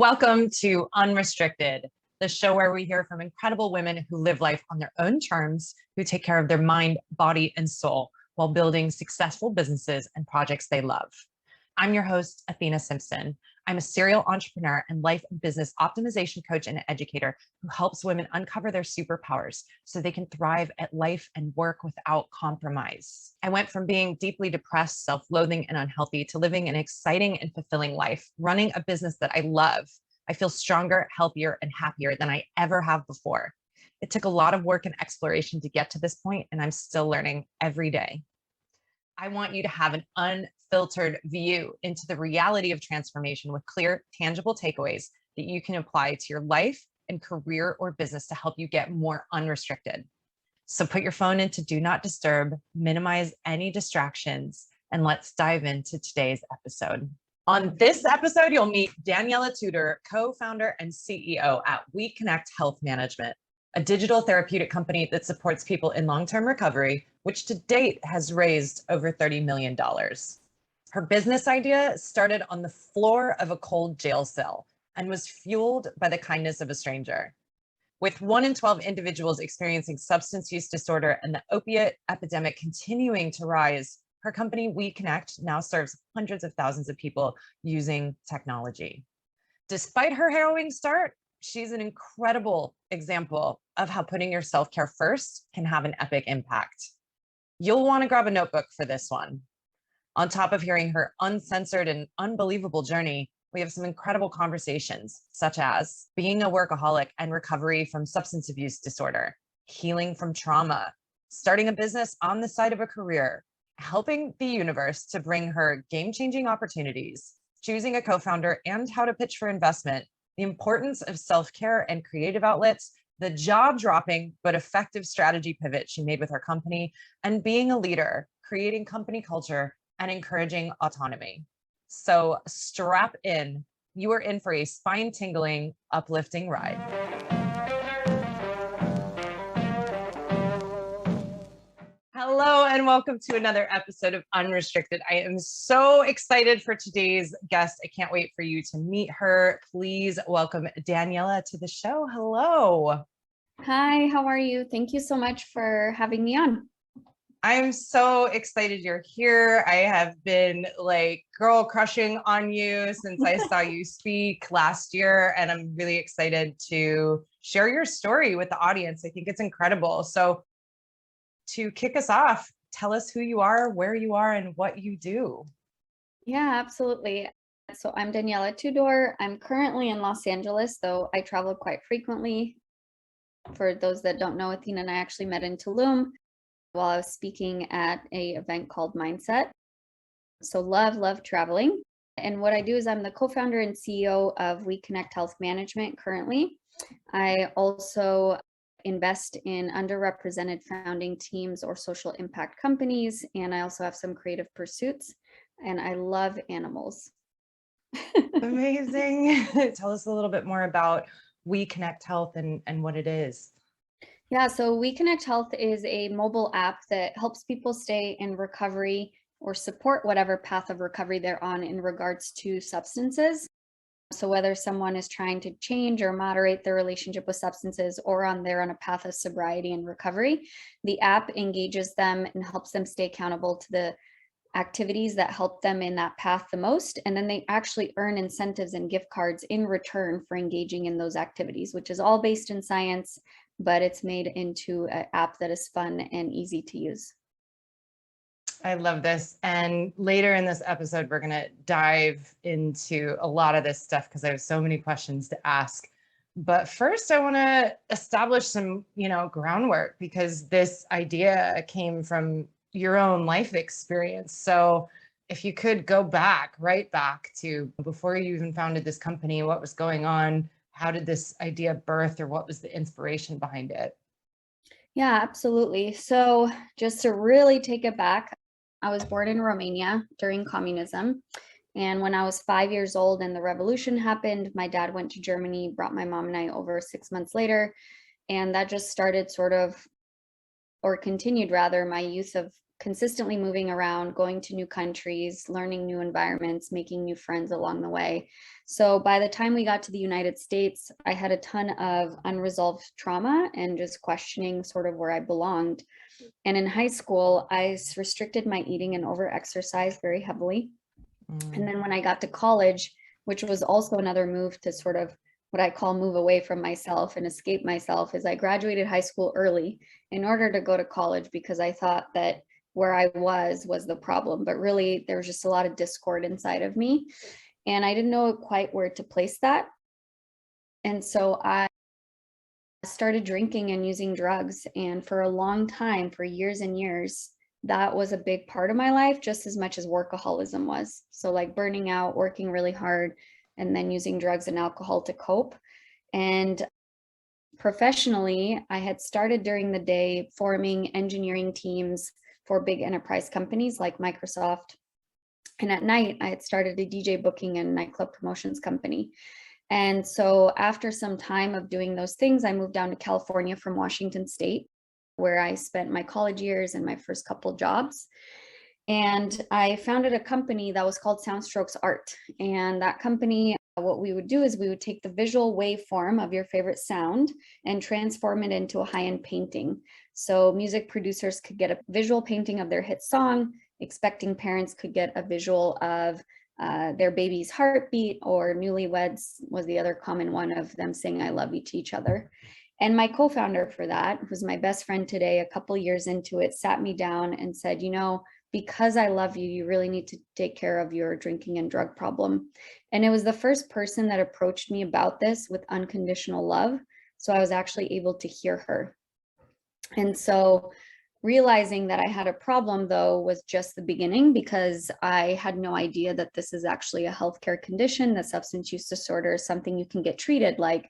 Welcome to Unrestricted, the show where we hear from incredible women who live life on their own terms, who take care of their mind, body, and soul while building successful businesses and projects they love. I'm your host, Athena Simpson. I'm a serial entrepreneur and life and business optimization coach and educator who helps women uncover their superpowers so they can thrive at life and work without compromise. I went from being deeply depressed, self-loathing, and unhealthy to living an exciting and fulfilling life, running a business that I love. I feel stronger, healthier, and happier than I ever have before. It took a lot of work and exploration to get to this point, and I'm still learning every day. I want you to have an unfiltered view into the reality of transformation with clear, tangible takeaways that you can apply to your life and career or business to help you get more unrestricted. So put your phone into do not disturb, minimize any distractions, and let's dive into today's episode. On this episode, you'll meet Daniela Tudor, co-founder and CEO at WeConnect Health Management, a digital therapeutic company that supports people in long-term recovery, which to date has raised over $30 million. Her business idea started on the floor of a cold jail cell and was fueled by the kindness of a stranger. With 1 in 12 individuals experiencing substance use disorder and the opiate epidemic continuing to rise, her company WeConnect now serves hundreds of thousands of people using technology. Despite her harrowing start, she's an incredible example of how putting your self-care first can have an epic impact. You'll want to grab a notebook for this one. On top of hearing her uncensored and unbelievable journey, we have some incredible conversations, such as being a workaholic and recovery from substance abuse disorder, healing from trauma, starting a business on the side of a career, helping the universe to bring her game-changing opportunities, choosing a co-founder and how to pitch for investment, the importance of self-care and creative outlets, the jaw-dropping but effective strategy pivot she made with her company, and being a leader, creating company culture, and encouraging autonomy. So strap in. You are in for a spine-tingling, uplifting ride. Hello and welcome to another episode of Unrestricted. I am so excited for today's guest. I can't wait for you to meet her. Please welcome Daniela to the show. Hello. Hi, how are you? Thank you so much for having me on. I'm so excited you're here. I have been like girl crushing on you since I saw you speak last year, and I'm really excited to share your story with the audience. I think it's incredible. So to kick us off, tell us who you are, where you are, and what you do. Yeah, absolutely. So I'm Daniela Tudor. I'm currently in Los Angeles, though I travel quite frequently. For those that don't know, Athena and I actually met in Tulum while I was speaking at an event called Mindset. So love traveling. And what I do is I'm the co-founder and CEO of WeConnect Health Management currently. I also invest in underrepresented founding teams or social impact companies. And I also have some creative pursuits, and I love animals. Amazing. Tell us a little bit more about WeConnect Health and what it is. Yeah, so WeConnect Health is a mobile app that helps people stay in recovery or support whatever path of recovery they're on in regards to substances. So whether someone is trying to change or moderate their relationship with substances or they're on a path of sobriety and recovery, the app engages them and helps them stay accountable to the activities that help them in that path the most. And then they actually earn incentives and gift cards in return for engaging in those activities, which is all based in science, but it's made into an app that is fun and easy to use. I love this. And later in this episode, we're going to dive into a lot of this stuff because I have so many questions to ask. But first, I want to establish some, groundwork, because this idea came from your own life experience. So if you could go right back to before you even founded this company, what was going on? How did this idea birth, or what was the inspiration behind it? Yeah, absolutely. So just to really take it back, I was born in Romania during communism. And when I was 5 years old and the revolution happened, my dad went to Germany, brought my mom and I over 6 months later. And that just started continued rather, my youth of consistently moving around, going to new countries, learning new environments, making new friends along the way. So by the time we got to the United States, I had a ton of unresolved trauma and just questioning sort of where I belonged. And in high school, I restricted my eating and over-exercised very heavily. And then when I got to college, which was also another move to sort of what I call move away from myself and escape myself, is I graduated high school early in order to go to college because I thought that where I was the problem, but really there was just a lot of discord inside of me. And I didn't know quite where to place that. And so I started drinking and using drugs. And for a long time, for years and years, that was a big part of my life, just as much as workaholism was. So like burning out, working really hard, and then using drugs and alcohol to cope. And professionally, I had started during the day forming engineering teams for big enterprise companies like Microsoft. And at night, I had started a DJ booking and nightclub promotions company. And so after some time of doing those things, I moved down to California from Washington State, where I spent my college years and my first couple jobs. And I founded a company that was called Soundstrokes Art. And that company, what we would do is we would take the visual waveform of your favorite sound and transform it into a high-end painting. So music producers could get a visual painting of their hit song, expecting parents could get a visual of their baby's heartbeat, or newlyweds was the other common one of them saying I love you to each other. And my co-founder for that, who's my best friend today, a couple years into it, sat me down and said, you know, because I love you, you really need to take care of your drinking and drug problem. And it was the first person that approached me about this with unconditional love. So I was actually able to hear her. And so realizing that I had a problem, though, was just the beginning, because I had no idea that this is actually a healthcare condition, that substance use disorder is something you can get treated like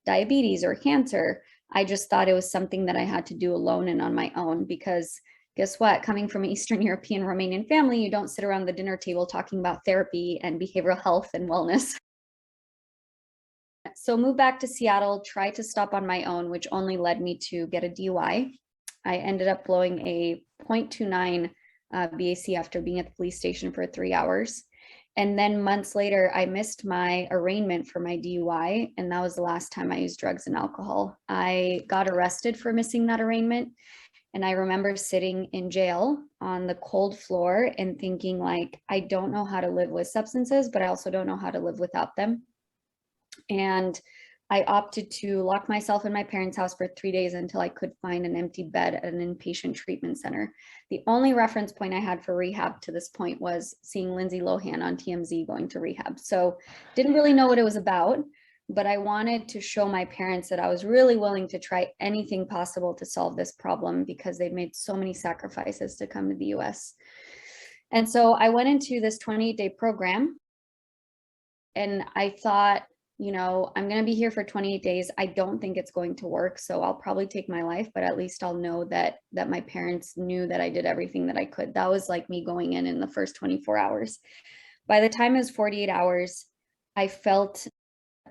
diabetes or cancer. I just thought it was something that I had to do alone and on my own, because guess what? Coming from an Eastern European Romanian family, you don't sit around the dinner table talking about therapy and behavioral health and wellness. So moved back to Seattle, tried to stop on my own, which only led me to get a DUI. I ended up blowing a 0.29 BAC after being at the police station for 3 hours. And then months later, I missed my arraignment for my DUI, and that was the last time I used drugs and alcohol. I got arrested for missing that arraignment. And I remember sitting in jail on the cold floor and thinking, like, I don't know how to live with substances, but I also don't know how to live without them. And I opted to lock myself in my parents' house for 3 days until I could find an empty bed at an inpatient treatment center. The only reference point I had for rehab to this point was seeing Lindsay Lohan on TMZ going to rehab. So didn't really know what it was about, but I wanted to show my parents that I was really willing to try anything possible to solve this problem, because they'd made so many sacrifices to come to the US. And so I went into this 28-day program, and I thought, you know, I'm going to be here for 28 days. I don't think it's going to work, so I'll probably take my life, but at least I'll know that my parents knew that I did everything that I could. That was like me going in the first 24 hours. By the time it was 48 hours, I felt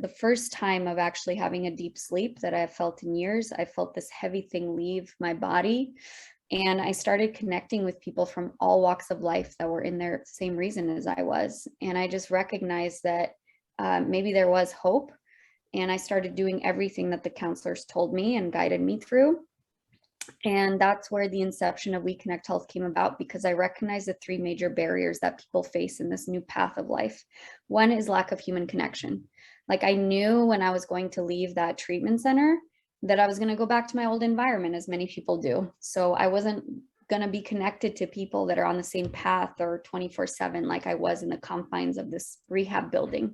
the first time of actually having a deep sleep that I've felt in years. I felt this heavy thing leave my body. And I started connecting with people from all walks of life that were in their same reason as I was. And I just recognized that maybe there was hope. And I started doing everything that the counselors told me and guided me through. And that's where the inception of WeConnect Health came about, because I recognized the 3 major barriers that people face in this new path of life. One is lack of human connection. Like, I knew when I was going to leave that treatment center that I was going to go back to my old environment, as many people do. So I wasn't going to be connected to people that are on the same path or 24/7 like I was in the confines of this rehab building.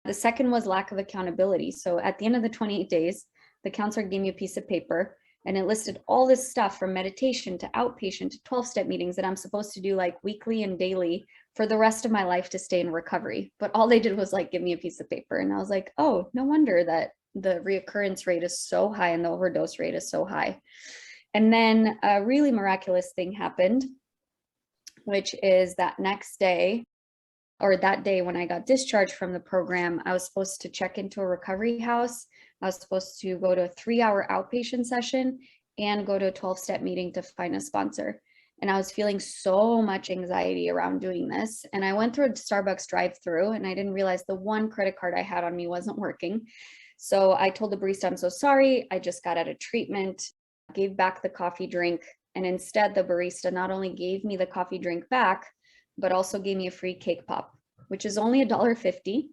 The second was lack of accountability. So at the end of the 28 days, the counselor gave me a piece of paper, and it listed all this stuff from meditation to outpatient to 12-step meetings that I'm supposed to do like weekly and daily for the rest of my life to stay in recovery. But all they did was like give me a piece of paper. And I was like, oh, no wonder that the reoccurrence rate is so high and the overdose rate is so high. And then a really miraculous thing happened, which is that next day, or that day when I got discharged from the program, I was supposed to check into a recovery house. I was supposed to go to a 3-hour outpatient session and go to a 12-step meeting to find a sponsor. And I was feeling so much anxiety around doing this. And I went through a Starbucks drive-through and I didn't realize the one credit card I had on me wasn't working. So I told the barista, I'm so sorry. I just got out of treatment, gave back the coffee drink. And instead, the barista not only gave me the coffee drink back, but also gave me a free cake pop, which is only $1.50.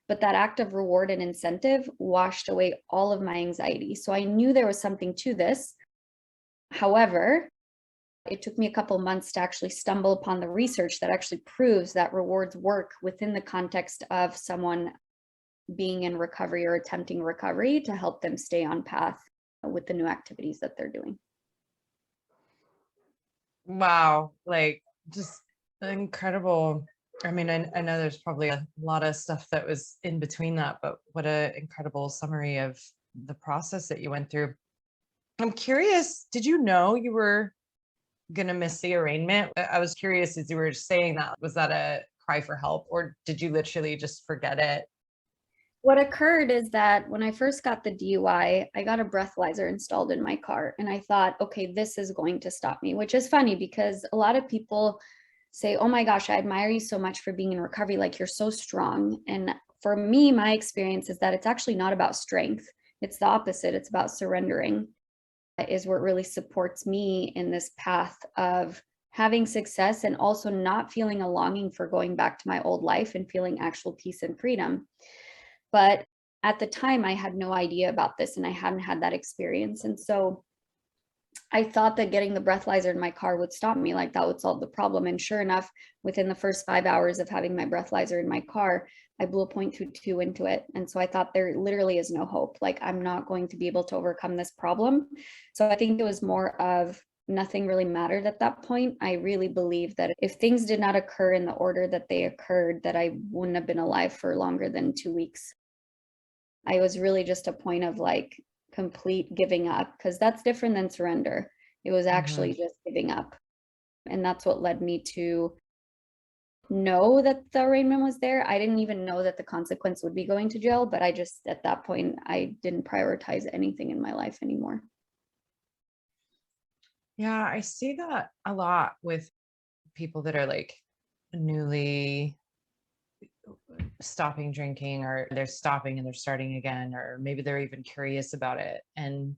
But that act of reward and incentive washed away all of my anxiety. So I knew there was something to this. However, it took me a couple months to actually stumble upon the research that actually proves that rewards work within the context of someone being in recovery or attempting recovery to help them stay on path with the new activities that they're doing. Wow, like just incredible. I mean, I know there's probably a lot of stuff that was in between that, but what an incredible summary of the process that you went through. I'm curious, did you know you were gonna miss the arraignment? I was curious as you were saying that, was that a cry for help or did you literally just forget it? What occurred is that when I first got the DUI, I got a breathalyzer installed in my car. And I thought, okay, this is going to stop me, which is funny because a lot of people say, oh my gosh, I admire you so much for being in recovery. Like, you're so strong. And for me, my experience is that it's actually not about strength. It's the opposite. It's about surrendering, is what really supports me in this path of having success and also not feeling a longing for going back to my old life and feeling actual peace and freedom. But at the time, I had no idea about this and I hadn't had that experience. And so I thought that getting the breathalyzer in my car would stop me, like that would solve the problem. And sure enough, within the first 5 hours of having my breathalyzer in my car, I blew a .22 into it. And so I thought there literally is no hope. Like, I'm not going to be able to overcome this problem. So I think it was more of nothing really mattered at that point. I really believe that if things did not occur in the order that they occurred, that I wouldn't have been alive for longer than 2 weeks. I was really just a point of like complete giving up, because that's different than surrender. It was actually just giving up. And that's what led me to know that the arraignment was there. I didn't even know that the consequence would be going to jail, but I just, at that point, I didn't prioritize anything in my life anymore. Yeah, I see that a lot with people that are like newly stopping drinking, or they're stopping and they're starting again, or maybe they're even curious about it. And,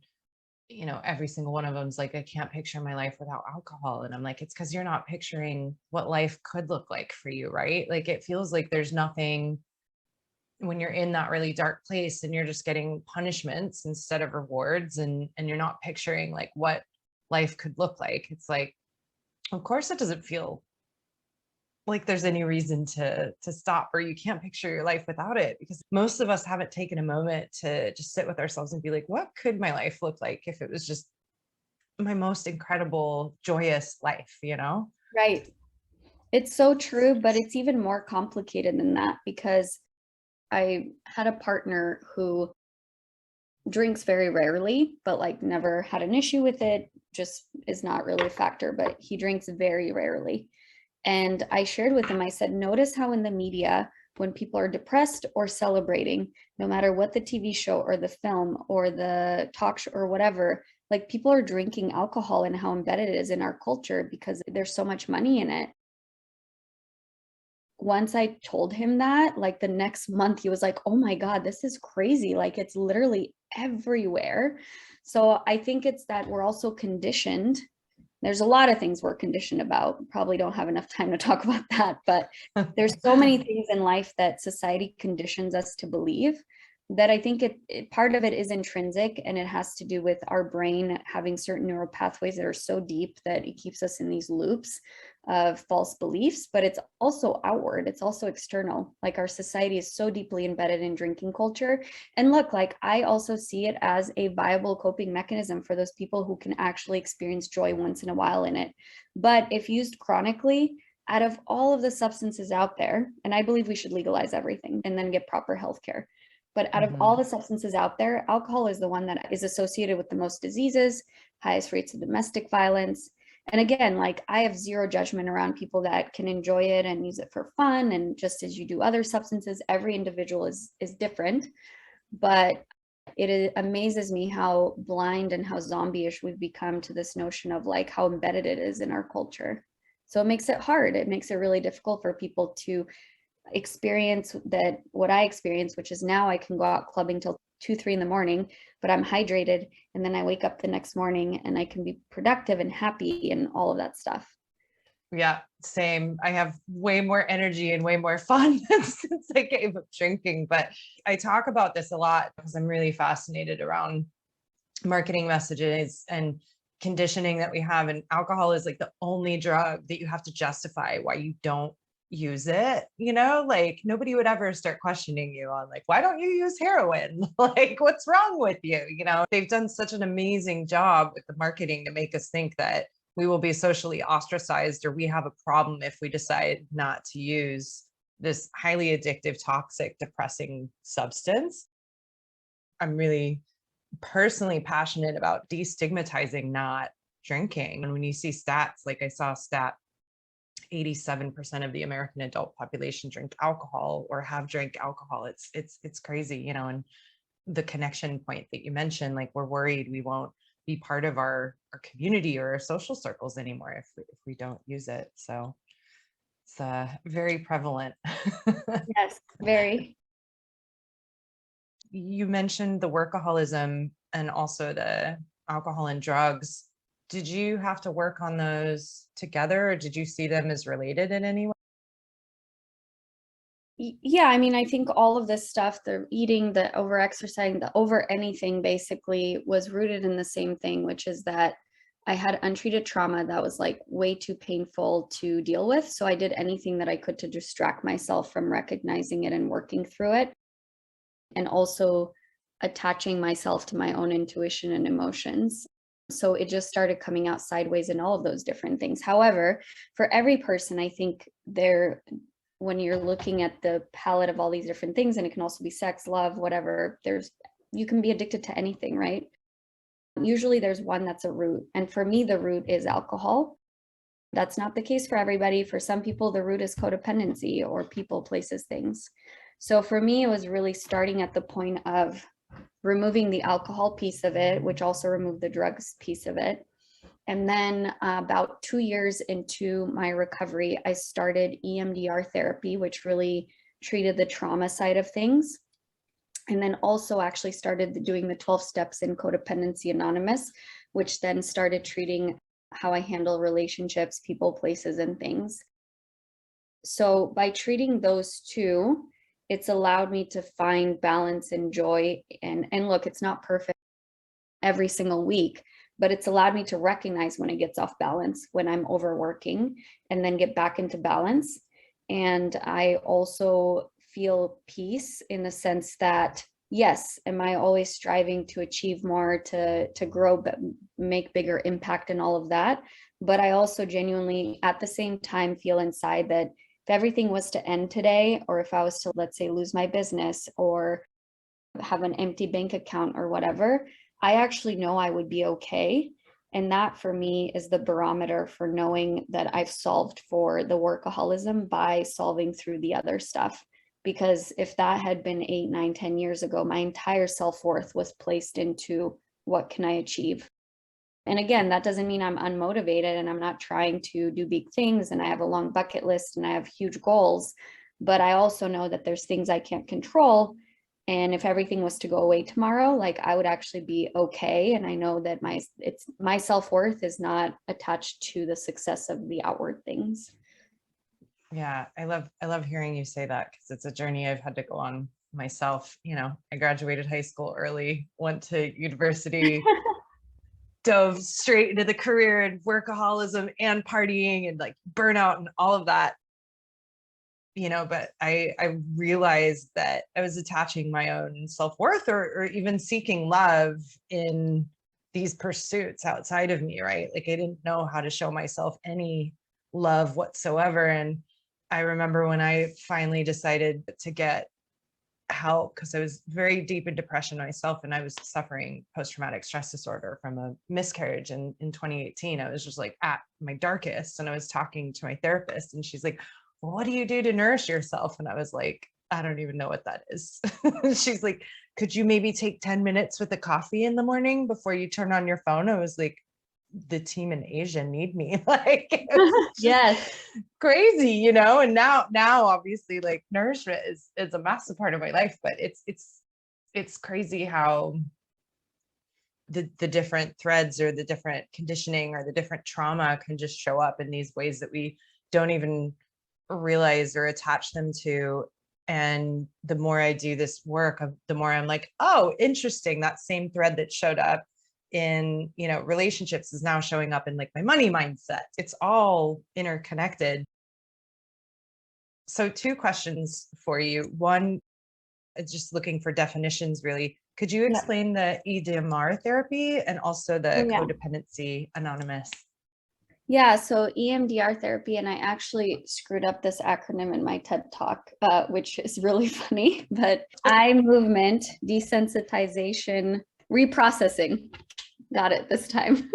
you know, every single one of them's like, I can't picture my life without alcohol. And I'm like, it's because you're not picturing what life could look like for you, right? Like, it feels like there's nothing when you're in that really dark place and you're just getting punishments instead of rewards, and you're not picturing like what life could look like. It's like, of course it doesn't feel like there's any reason to stop, or you can't picture your life without it, because most of us haven't taken a moment to just sit with ourselves and be like, what could my life look like if it was just my most incredible joyous life, you know? Right. It's so true, but it's even more complicated than that, because I had a partner who drinks very rarely, but like never had an issue with it, just is not really a factor, but he drinks very rarely. And I shared with him, I said, notice how in the media, when people are depressed or celebrating, no matter what the TV show or the film or the talk show or whatever, like people are drinking alcohol, and how embedded it is in our culture because there's so much money in it. Once I told him that, like the next month, he was like, oh my God, this is crazy. Like, it's literally everywhere. So I think it's that we're also conditioned. There's a lot of things we're conditioned about. Probably don't have enough time to talk about that, but there's so many things in life that society conditions us to believe, that I think part of it is intrinsic, and it has to do with our brain having certain neural pathways that are so deep that it keeps us in these loops of false beliefs. But it's also outward, it's also external. Like, our society is so deeply embedded in drinking culture. And look, like, I also see it as a viable coping mechanism for those people who can actually experience joy once in a while in it. But if used chronically, out of all of the substances out there, and I believe we should legalize everything and then get proper health care, but out of all the substances out there, alcohol is the one that is associated with the most diseases, highest rates of domestic violence. And again, like, I have zero judgment around people that can enjoy it and use it for fun. And just as you do other substances, every individual is different. But It amazes me how blind and how zombie-ish we've become to this notion of like how embedded it is in our culture. So it makes it hard. It makes it really difficult for people to experience that what I experience, which is now I can go out clubbing till 2, 3 in the morning, but I'm hydrated. And then I wake up the next morning and I can be productive and happy and all of that stuff. Yeah, same. I have way more energy and way more fun since I gave up drinking. But I talk about this a lot because I'm really fascinated around marketing messages and conditioning that we have. And alcohol is like the only drug that you have to justify why you don't use it. Like nobody would ever start questioning you on like, why don't you use heroin? Like, what's wrong with you? They've done such an amazing job with the marketing to make us think that we will be socially ostracized or we have a problem if we decide not to use this highly addictive, toxic, depressing substance. I'm really personally passionate about destigmatizing not drinking. And when you see stats, like I saw a stat, 87% of the American adult population drink alcohol or have drank alcohol. It's crazy, and the connection point that you mentioned, like we're worried we won't be part of our community or our social circles anymore if we don't use it. So it's very prevalent. Yes, very. You mentioned the workaholism and also the alcohol and drugs. Did you have to work on those together or did you see them as related in any way? Yeah, I mean, I think all of this stuff, the eating, the over exercising, the over anything basically was rooted in the same thing, which is that I had untreated trauma that was like way too painful to deal with. So I did anything that I could to distract myself from recognizing it and working through it. And also attaching myself to my own intuition and emotions. So it just started coming out sideways in all of those different things. However, for every person, I think when you're looking at the palette of all these different things, and it can also be sex, love, whatever, you can be addicted to anything, right? Usually there's one that's a root. And for me, the root is alcohol. That's not the case for everybody. For some people, the root is codependency or people, places, things. So for me, it was really starting at the point of removing the alcohol piece of it, which also removed the drugs piece of it. And then about 2 years into my recovery, I started EMDR therapy, which really treated the trauma side of things. And then also actually started doing the 12 steps in Codependency Anonymous, which then started treating how I handle relationships, people, places, and things. So by treating those two, it's allowed me to find balance and joy. And look, it's not perfect every single week, but it's allowed me to recognize when it gets off balance, when I'm overworking, and then get back into balance. And I also feel peace in the sense that, yes, am I always striving to achieve more, to grow, but make bigger impact and all of that? But I also genuinely, at the same time, feel inside that if everything was to end today, or if I was to, let's say, lose my business or have an empty bank account or whatever, I actually know I would be okay. And that for me is the barometer for knowing that I've solved for the workaholism by solving through the other stuff. Because if that had been 8, 9, 10 years ago, my entire self-worth was placed into what can I achieve? And again, that doesn't mean I'm unmotivated and I'm not trying to do big things and I have a long bucket list and I have huge goals, but I also know that there's things I can't control. And if everything was to go away tomorrow, like I would actually be okay. And I know that my self-worth is not attached to the success of the outward things. Yeah, I love hearing you say that because it's a journey I've had to go on myself. I graduated high school early, went to university, dove straight into the career and workaholism and partying and like burnout and all of that. But I realized that I was attaching my own self-worth or even seeking love in these pursuits outside of me, right? Like I didn't know how to show myself any love whatsoever. And I remember when I finally decided to get help because I was very deep in depression myself and I was suffering post-traumatic stress disorder from a miscarriage in 2018. I was just like at my darkest and I was talking to my therapist and she's like, well, what do you do to nourish yourself? And I was like, I don't even know what that is. She's like, could you maybe take 10 minutes with a coffee in the morning before you turn on your phone? I was like, the team in Asia need me. Like, Yes. crazy, you know? And now obviously like nourishment is a massive part of my life, but it's crazy how the different threads or the different conditioning or the different trauma can just show up in these ways that we don't even realize or attach them to. And the more I do this work, the more I'm like, oh, interesting. That same thread that showed up in, you know, relationships is now showing up in like my money mindset. It's all interconnected. So 2 questions for you. One, just looking for definitions really. Could you Yeah. explain the EMDR therapy and also the Oh, yeah. Codependency Anonymous? Yeah, so EMDR therapy, and I actually screwed up this acronym in my TED talk, which is really funny, but eye movement, desensitization, reprocessing. Got it this time.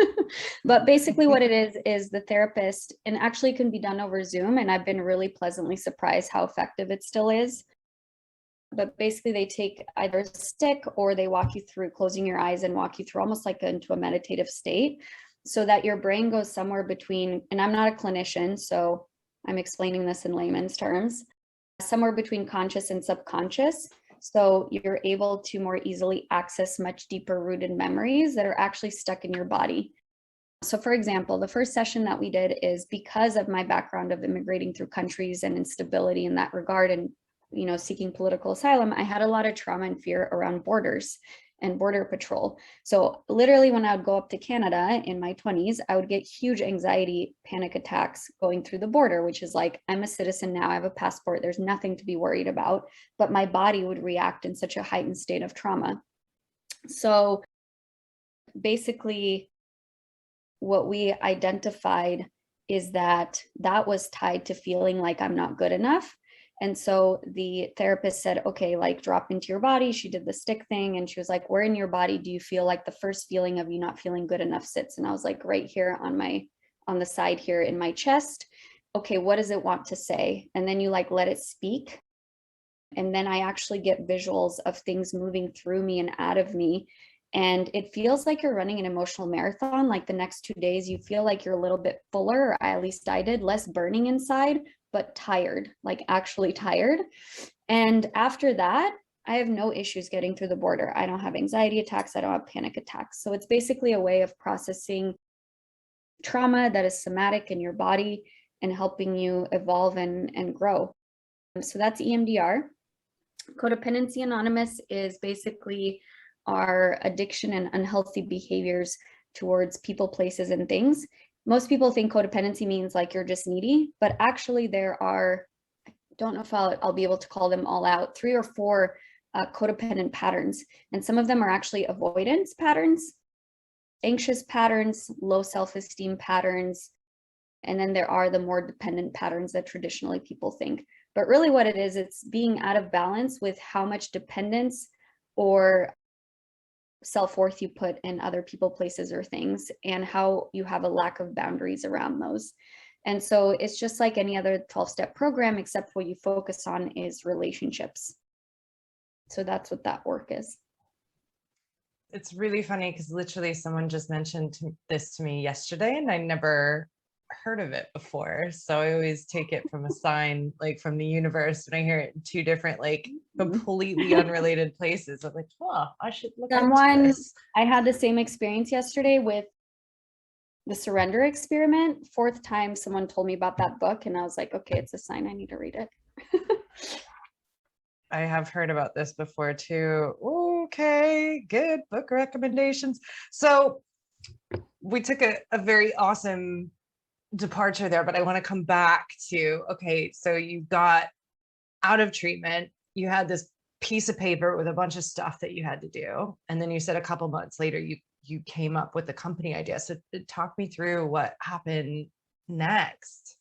But basically what it is the therapist, and actually can be done over Zoom, and I've been really pleasantly surprised how effective it still is. But basically they take either a stick or they walk you through closing your eyes and walk you through almost like into a meditative state so that your brain goes somewhere between, and I'm not a clinician, so I'm explaining this in layman's terms, somewhere between conscious and subconscious. So you're able to more easily access much deeper rooted memories that are actually stuck in your body. So for example, the first session that we did is because of my background of immigrating through countries and instability in that regard and seeking political asylum, I had a lot of trauma and fear around borders and border patrol. So literally when I would go up to Canada in my 20s, I would get huge anxiety, panic attacks going through the border, which is like, I'm a citizen now, I have a passport, there's nothing to be worried about, but my body would react in such a heightened state of trauma. So basically what we identified is that was tied to feeling like I'm not good enough. And so the therapist said, okay, like drop into your body. She did the stick thing and she was like, where in your body do you feel like the first feeling of you not feeling good enough sits? And I was like, right here on the side here in my chest. Okay, what does it want to say? And then you like let it speak. And then I actually get visuals of things moving through me and out of me. And it feels like you're running an emotional marathon. Like the next 2 days, you feel like you're a little bit fuller, or at least I did, less burning inside, but tired, like actually tired. And after that, I have no issues getting through the border. I don't have anxiety attacks. I don't have panic attacks. So it's basically a way of processing trauma that is somatic in your body and helping you evolve and grow. So that's EMDR. Codependency Anonymous is basically our addiction and unhealthy behaviors towards people, places, and things. Most people think codependency means like you're just needy, but actually there are, I don't know if I'll be able to call them all out, 3 or 4 codependent patterns. And some of them are actually avoidance patterns, anxious patterns, low self-esteem patterns, and then there are the more dependent patterns that traditionally people think. But really what it is, it's being out of balance with how much dependence or self-worth you put in other people, places, or things, and how you have a lack of boundaries around those. And so it's just like any other 12-step program, except what you focus on is relationships. So that's what that work is. It's really funny because literally someone just mentioned this to me yesterday and I never heard of it before. So I always take it from a sign, like from the universe, when I hear it in 2 different, like completely unrelated places. I'm like, oh, I should look into this. I had the same experience yesterday with the surrender experiment. 4th time someone told me about that book and I was like, okay, it's a sign I need to read it. I have heard about this before too. Okay, good book recommendations. So we took a very awesome departure there, but I want to come back to, okay, so you got out of treatment, you had this piece of paper with a bunch of stuff that you had to do. And then you said a couple months later, you came up with the company idea. So talk me through what happened next.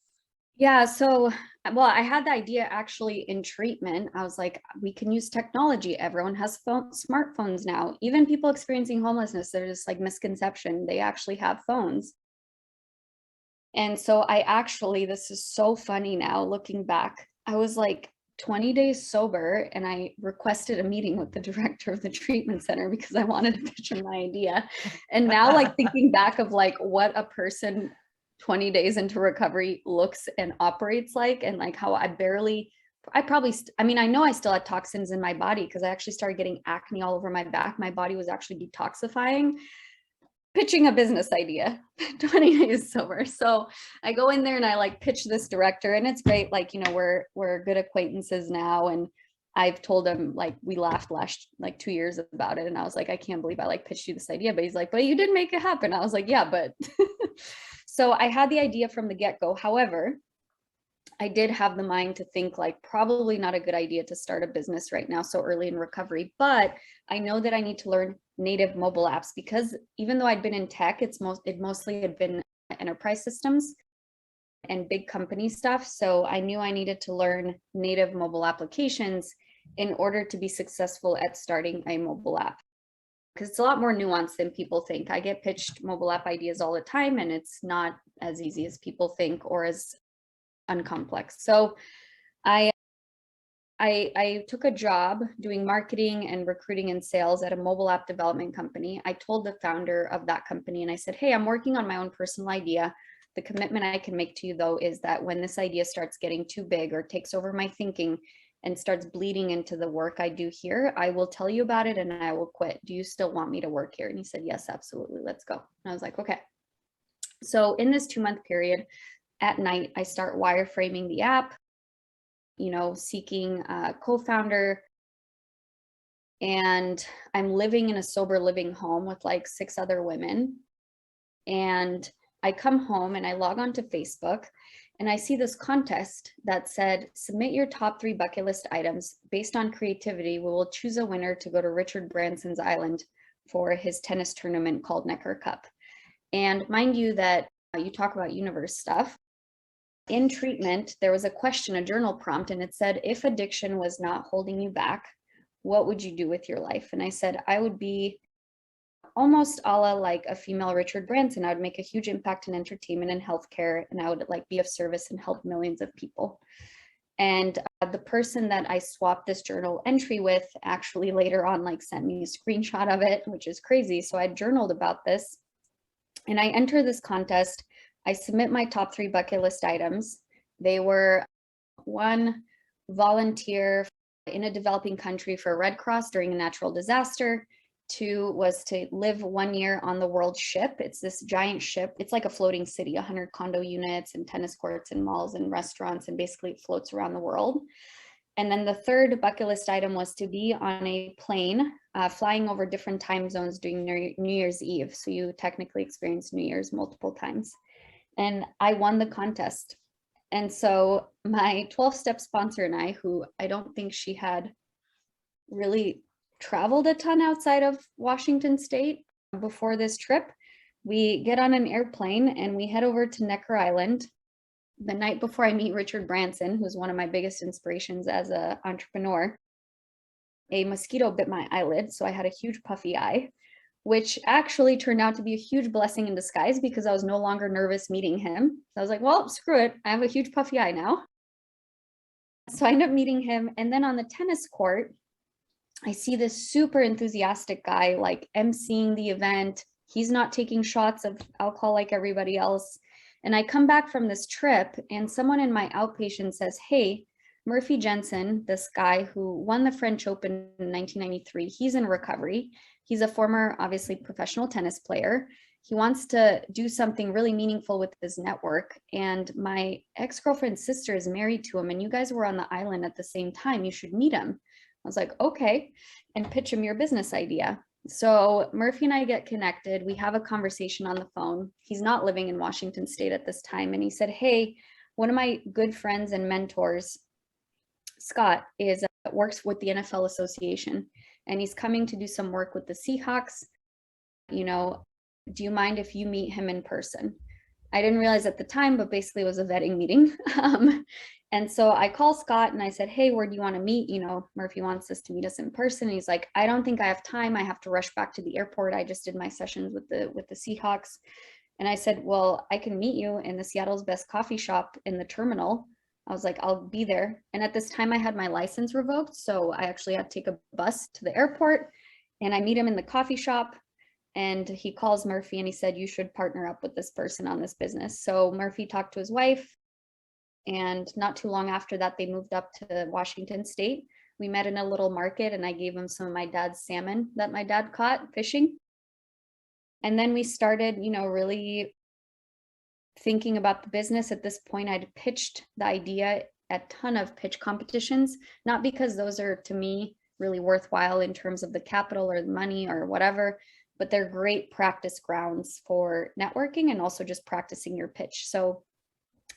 Yeah, so, well, I had the idea actually in treatment. I was like, we can use technology. Everyone has smartphones now. Even people experiencing homelessness, there's like misconception. They actually have phones. And so I actually, this is so funny now looking back, I was like, 20 days sober, and I requested a meeting with the director of the treatment center because I wanted to pitch him my idea. And now, like, thinking back of like what a person 20 days into recovery looks and operates like, and like how I mean, I know I still had toxins in my body because I actually started getting acne all over my back. My body was actually detoxifying. Pitching a business idea 20 days sober. So I go in there and I like pitch this director, and it's great. Like, you know, we're good acquaintances now. And I've told him, like, we laughed last like 2 years about it. And I was like, I can't believe I like pitched you this idea. But he's like, but you did make it happen. I was like, yeah, but so I had the idea from the get-go. However, I did have the mind to think like probably not a good idea to start a business right now so early in recovery, but I know that I need to learn native mobile apps because even though I'd been in tech, it mostly had been enterprise systems and big company stuff. So I knew I needed to learn native mobile applications in order to be successful at starting a mobile app. Because it's a lot more nuanced than people think. I get pitched mobile app ideas all the time, and it's not as easy as people think or as uncomplex. So I took a job doing marketing and recruiting and sales at a mobile app development company. I told the founder of that company and I said, hey, I'm working on my own personal idea. The commitment I can make to you though is that when this idea starts getting too big or takes over my thinking and starts bleeding into the work I do here, I will tell you about it and I will quit. Do you still want me to work here? And he said, yes, absolutely. Let's go. And I was like, okay. So in this 2-month period, at night, I start wireframing the app, you know, seeking a co-founder. And I'm living in a sober living home with like 6 other women. And I come home and I log on to Facebook and I see this contest that said, submit your top 3 bucket list items based on creativity. We will choose a winner to go to Richard Branson's island for his tennis tournament called Necker Cup. And mind you that you talk about universe stuff. In treatment, there was a question, a journal prompt, and it said, if addiction was not holding you back, what would you do with your life? And I said, I would be almost a la like a female Richard Branson. I would make a huge impact in entertainment and healthcare, and I would like be of service and help millions of people. And the person that I swapped this journal entry with actually later on like sent me a screenshot of it, which is crazy. So I journaled about this and I enter this contest. I submit my top 3 bucket list items. They were 1, volunteer in a developing country for Red Cross during a natural disaster. 2 was to live 1 year on the world ship. It's this giant ship. It's like a floating city, 100 condo units and tennis courts and malls and restaurants, and basically it floats around the world. And then the 3rd bucket list item was to be on a plane flying over different time zones during New Year's Eve. So you technically experience New Year's multiple times. And I won the contest. And so my 12-step sponsor and I, who I don't think she had really traveled a ton outside of Washington State before this trip, we get on an airplane and we head over to Necker Island the night before I meet Richard Branson, who's one of my biggest inspirations as an entrepreneur. A mosquito bit my eyelid, so I had a huge puffy eye, which actually turned out to be a huge blessing in disguise because I was no longer nervous meeting him. So I was like, well, screw it. I have a huge puffy eye now. So I end up meeting him. And then on the tennis court, I see this super enthusiastic guy, like emceeing the event. He's not taking shots of alcohol like everybody else. And I come back from this trip and someone in my outpatient says, hey, Murphy Jensen, this guy who won the French Open in 1993, he's in recovery. He's a former, obviously, professional tennis player. He wants to do something really meaningful with his network. And my ex-girlfriend's sister is married to him, and you guys were on the island at the same time. You should meet him. I was like, okay, and pitch him your business idea. So Murphy and I get connected. We have a conversation on the phone. He's not living in Washington State at this time. And he said, hey, one of my good friends and mentors, Scott, works with the NFL Association, and he's coming to do some work with the Seahawks. You know, do you mind if you meet him in person? I didn't realize at the time, but basically it was a vetting meeting. And so I call Scott and I said, hey, where do you want to meet? You know, Murphy wants us to meet us in person. And he's like, I don't think I have time. I have to rush back to the airport. I just did my sessions with the Seahawks. And I said, well, I can meet you in the Seattle's best coffee shop in the terminal. I was like, I'll be there. And at this time I had my license revoked. So I actually had to take a bus to the airport, and I meet him in the coffee shop, and he calls Murphy and he said, you should partner up with this person on this business. So Murphy talked to his wife, and not too long after that, they moved up to Washington State. We met in a little market, and I gave him some of my dad's salmon that my dad caught fishing. And then we started, really thinking about the business. At this point, I'd pitched the idea at a ton of pitch competitions, not because those are, to me, really worthwhile in terms of the capital or the money or whatever, but they're great practice grounds for networking and also just practicing your pitch. So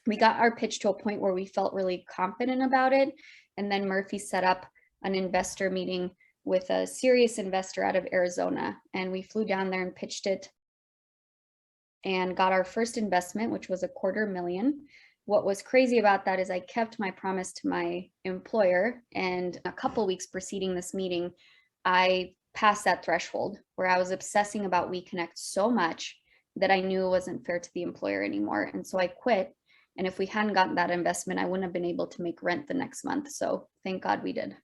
we got our pitch to a point where we felt really confident about it. And then Murphy set up an investor meeting with a serious investor out of Arizona. And we flew down there and pitched it and got our first investment, which was $250,000. What was crazy about that is I kept my promise to my employer. And a couple weeks preceding this meeting, I passed that threshold where I was obsessing about WeConnect so much that I knew it wasn't fair to the employer anymore. And so I quit. And if we hadn't gotten that investment, I wouldn't have been able to make rent the next month. So thank God we did.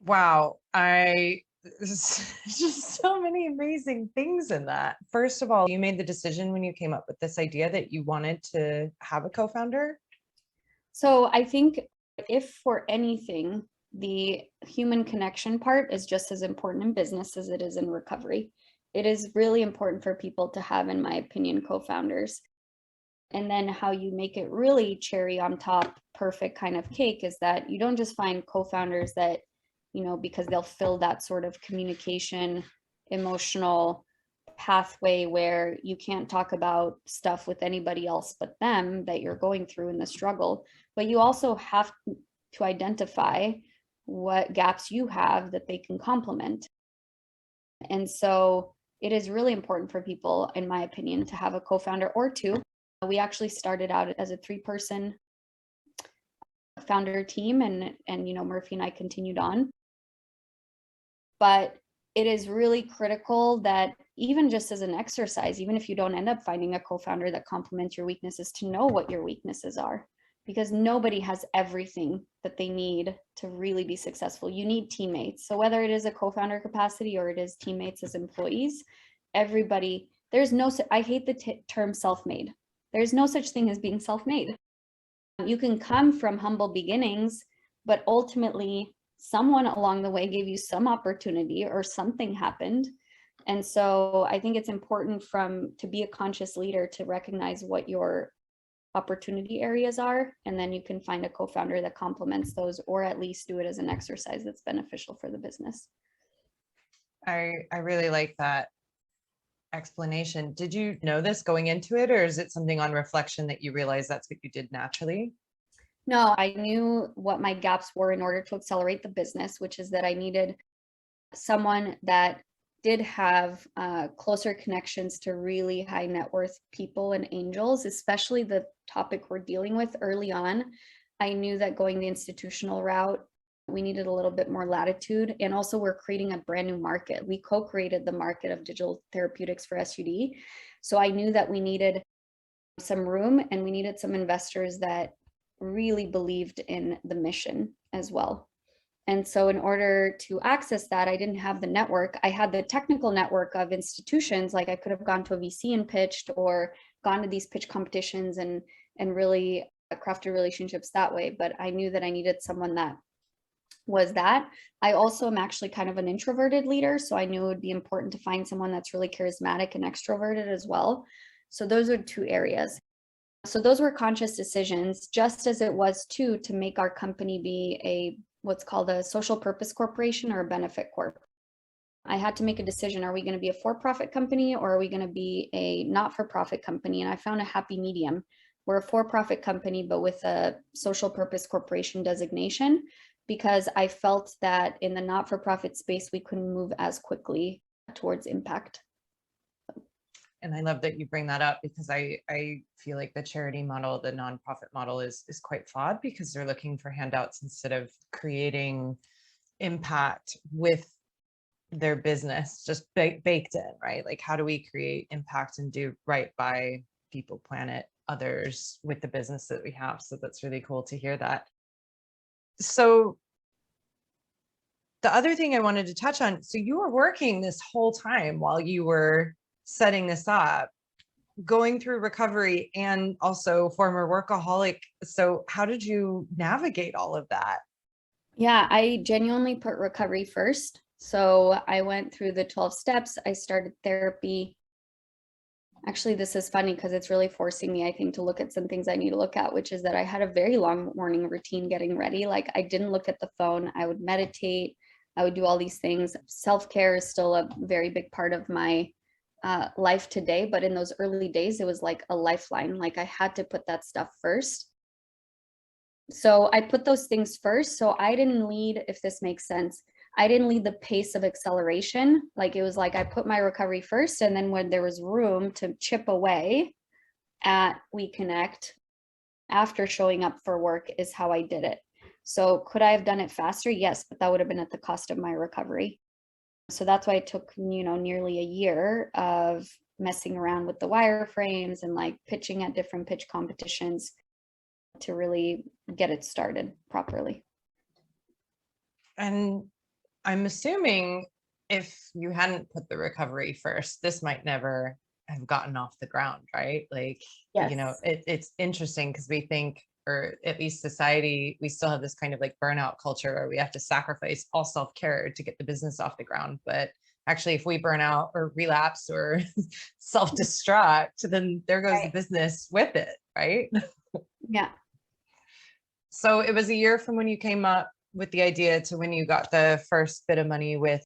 Wow. There's just so many amazing things in that. First of all, you made the decision when you came up with this idea that you wanted to have a co-founder? So I think if for anything, the human connection part is just as important in business as it is in recovery. It is really important for people to have, in my opinion, co-founders. And then how you make it really cherry on top, perfect kind of cake, is that you don't just find co-founders that, because they'll fill that sort of communication, emotional pathway where you can't talk about stuff with anybody else but them that you're going through in the struggle. But you also have to identify what gaps you have that they can complement. And so it is really important for people, in my opinion, to have a co-founder or two. We actually started out as a 3-person founder team, and Murphy and I continued on. But it is really critical that even just as an exercise, even if you don't end up finding a co-founder that complements your weaknesses, to know what your weaknesses are, because nobody has everything that they need to really be successful. You need teammates. So whether it is a co-founder capacity or it is teammates as employees, everybody, I hate the term self-made. There's no such thing as being self-made. You can come from humble beginnings, but ultimately someone along the way gave you some opportunity or something happened. And so I think it's important to be a conscious leader to recognize what your opportunity areas are, and then you can find a co-founder that complements those, or at least do it as an exercise that's beneficial for the business. I really like that explanation. Did you know this going into it, or is it something on reflection that you realize that's what you did naturally? No, I knew what my gaps were in order to accelerate the business, which is that I needed someone that did have closer connections to really high net worth people and angels, especially the topic we're dealing with early on. I knew that going the institutional route, we needed a little bit more latitude. And also we're creating a brand new market. We co-created the market of digital therapeutics for SUD. So I knew that we needed some room, and we needed some investors that really believed in the mission as well. And so in order to access that, I didn't have the network. I had the technical network of institutions. Like I could have gone to a VC and pitched, or gone to these pitch competitions and really crafted relationships that way. But I knew that I needed someone that was that. I also am actually kind of an introverted leader. So I knew it would be important to find someone that's really charismatic and extroverted as well. So those are 2 areas. So those were conscious decisions, just as it was too, to make our company be what's called a social purpose corporation or a benefit corp. I had to make a decision. Are we going to be a for-profit company, or are we going to be a not-for-profit company? And I found a happy medium. We're a for-profit company, but with a social purpose corporation designation, because I felt that in the not-for-profit space, we couldn't move as quickly towards impact. And I love that you bring that up, because I feel like the charity model, the nonprofit model is quite flawed, because they're looking for handouts instead of creating impact with their business just baked in, right? Like, how do we create impact and do right by people, planet, others with the business that we have. So that's really cool to hear that. So the other thing I wanted to touch on, so you were working this whole time while you were setting this up, going through recovery and also former workaholic. So how did you navigate all of that? Yeah, I genuinely put recovery first. So I went through the 12 steps. I started therapy. Actually, this is funny because it's really forcing me, I think, to look at some things I need to look at, which is that I had a very long morning routine getting ready. Like I didn't look at the phone. I would meditate. I would do all these things. Self-care is still a very big part of my life today. But in those early days, it was like a lifeline. Like I had to put that stuff first. So I put those things first. So I didn't lead, if this makes sense, I didn't lead the pace of acceleration. Like it was like I put my recovery first, and then when there was room to chip away at WeConnect after showing up for work is how I did it. So could I have done it faster? Yes, but that would have been at the cost of my recovery. So that's why it took, nearly a year of messing around with the wireframes and like pitching at different pitch competitions to really get it started properly. And I'm assuming if you hadn't put the recovery first, this might never have gotten off the ground, right? Like, Yes. it's interesting because we think, or at least society, we still have this kind of like burnout culture where we have to sacrifice all self-care to get the business off the ground. But actually, if we burn out or relapse or self-destruct, then there goes the Right. business with it, right? Yeah. So it was a year from when you came up with the idea to when you got the first bit of money with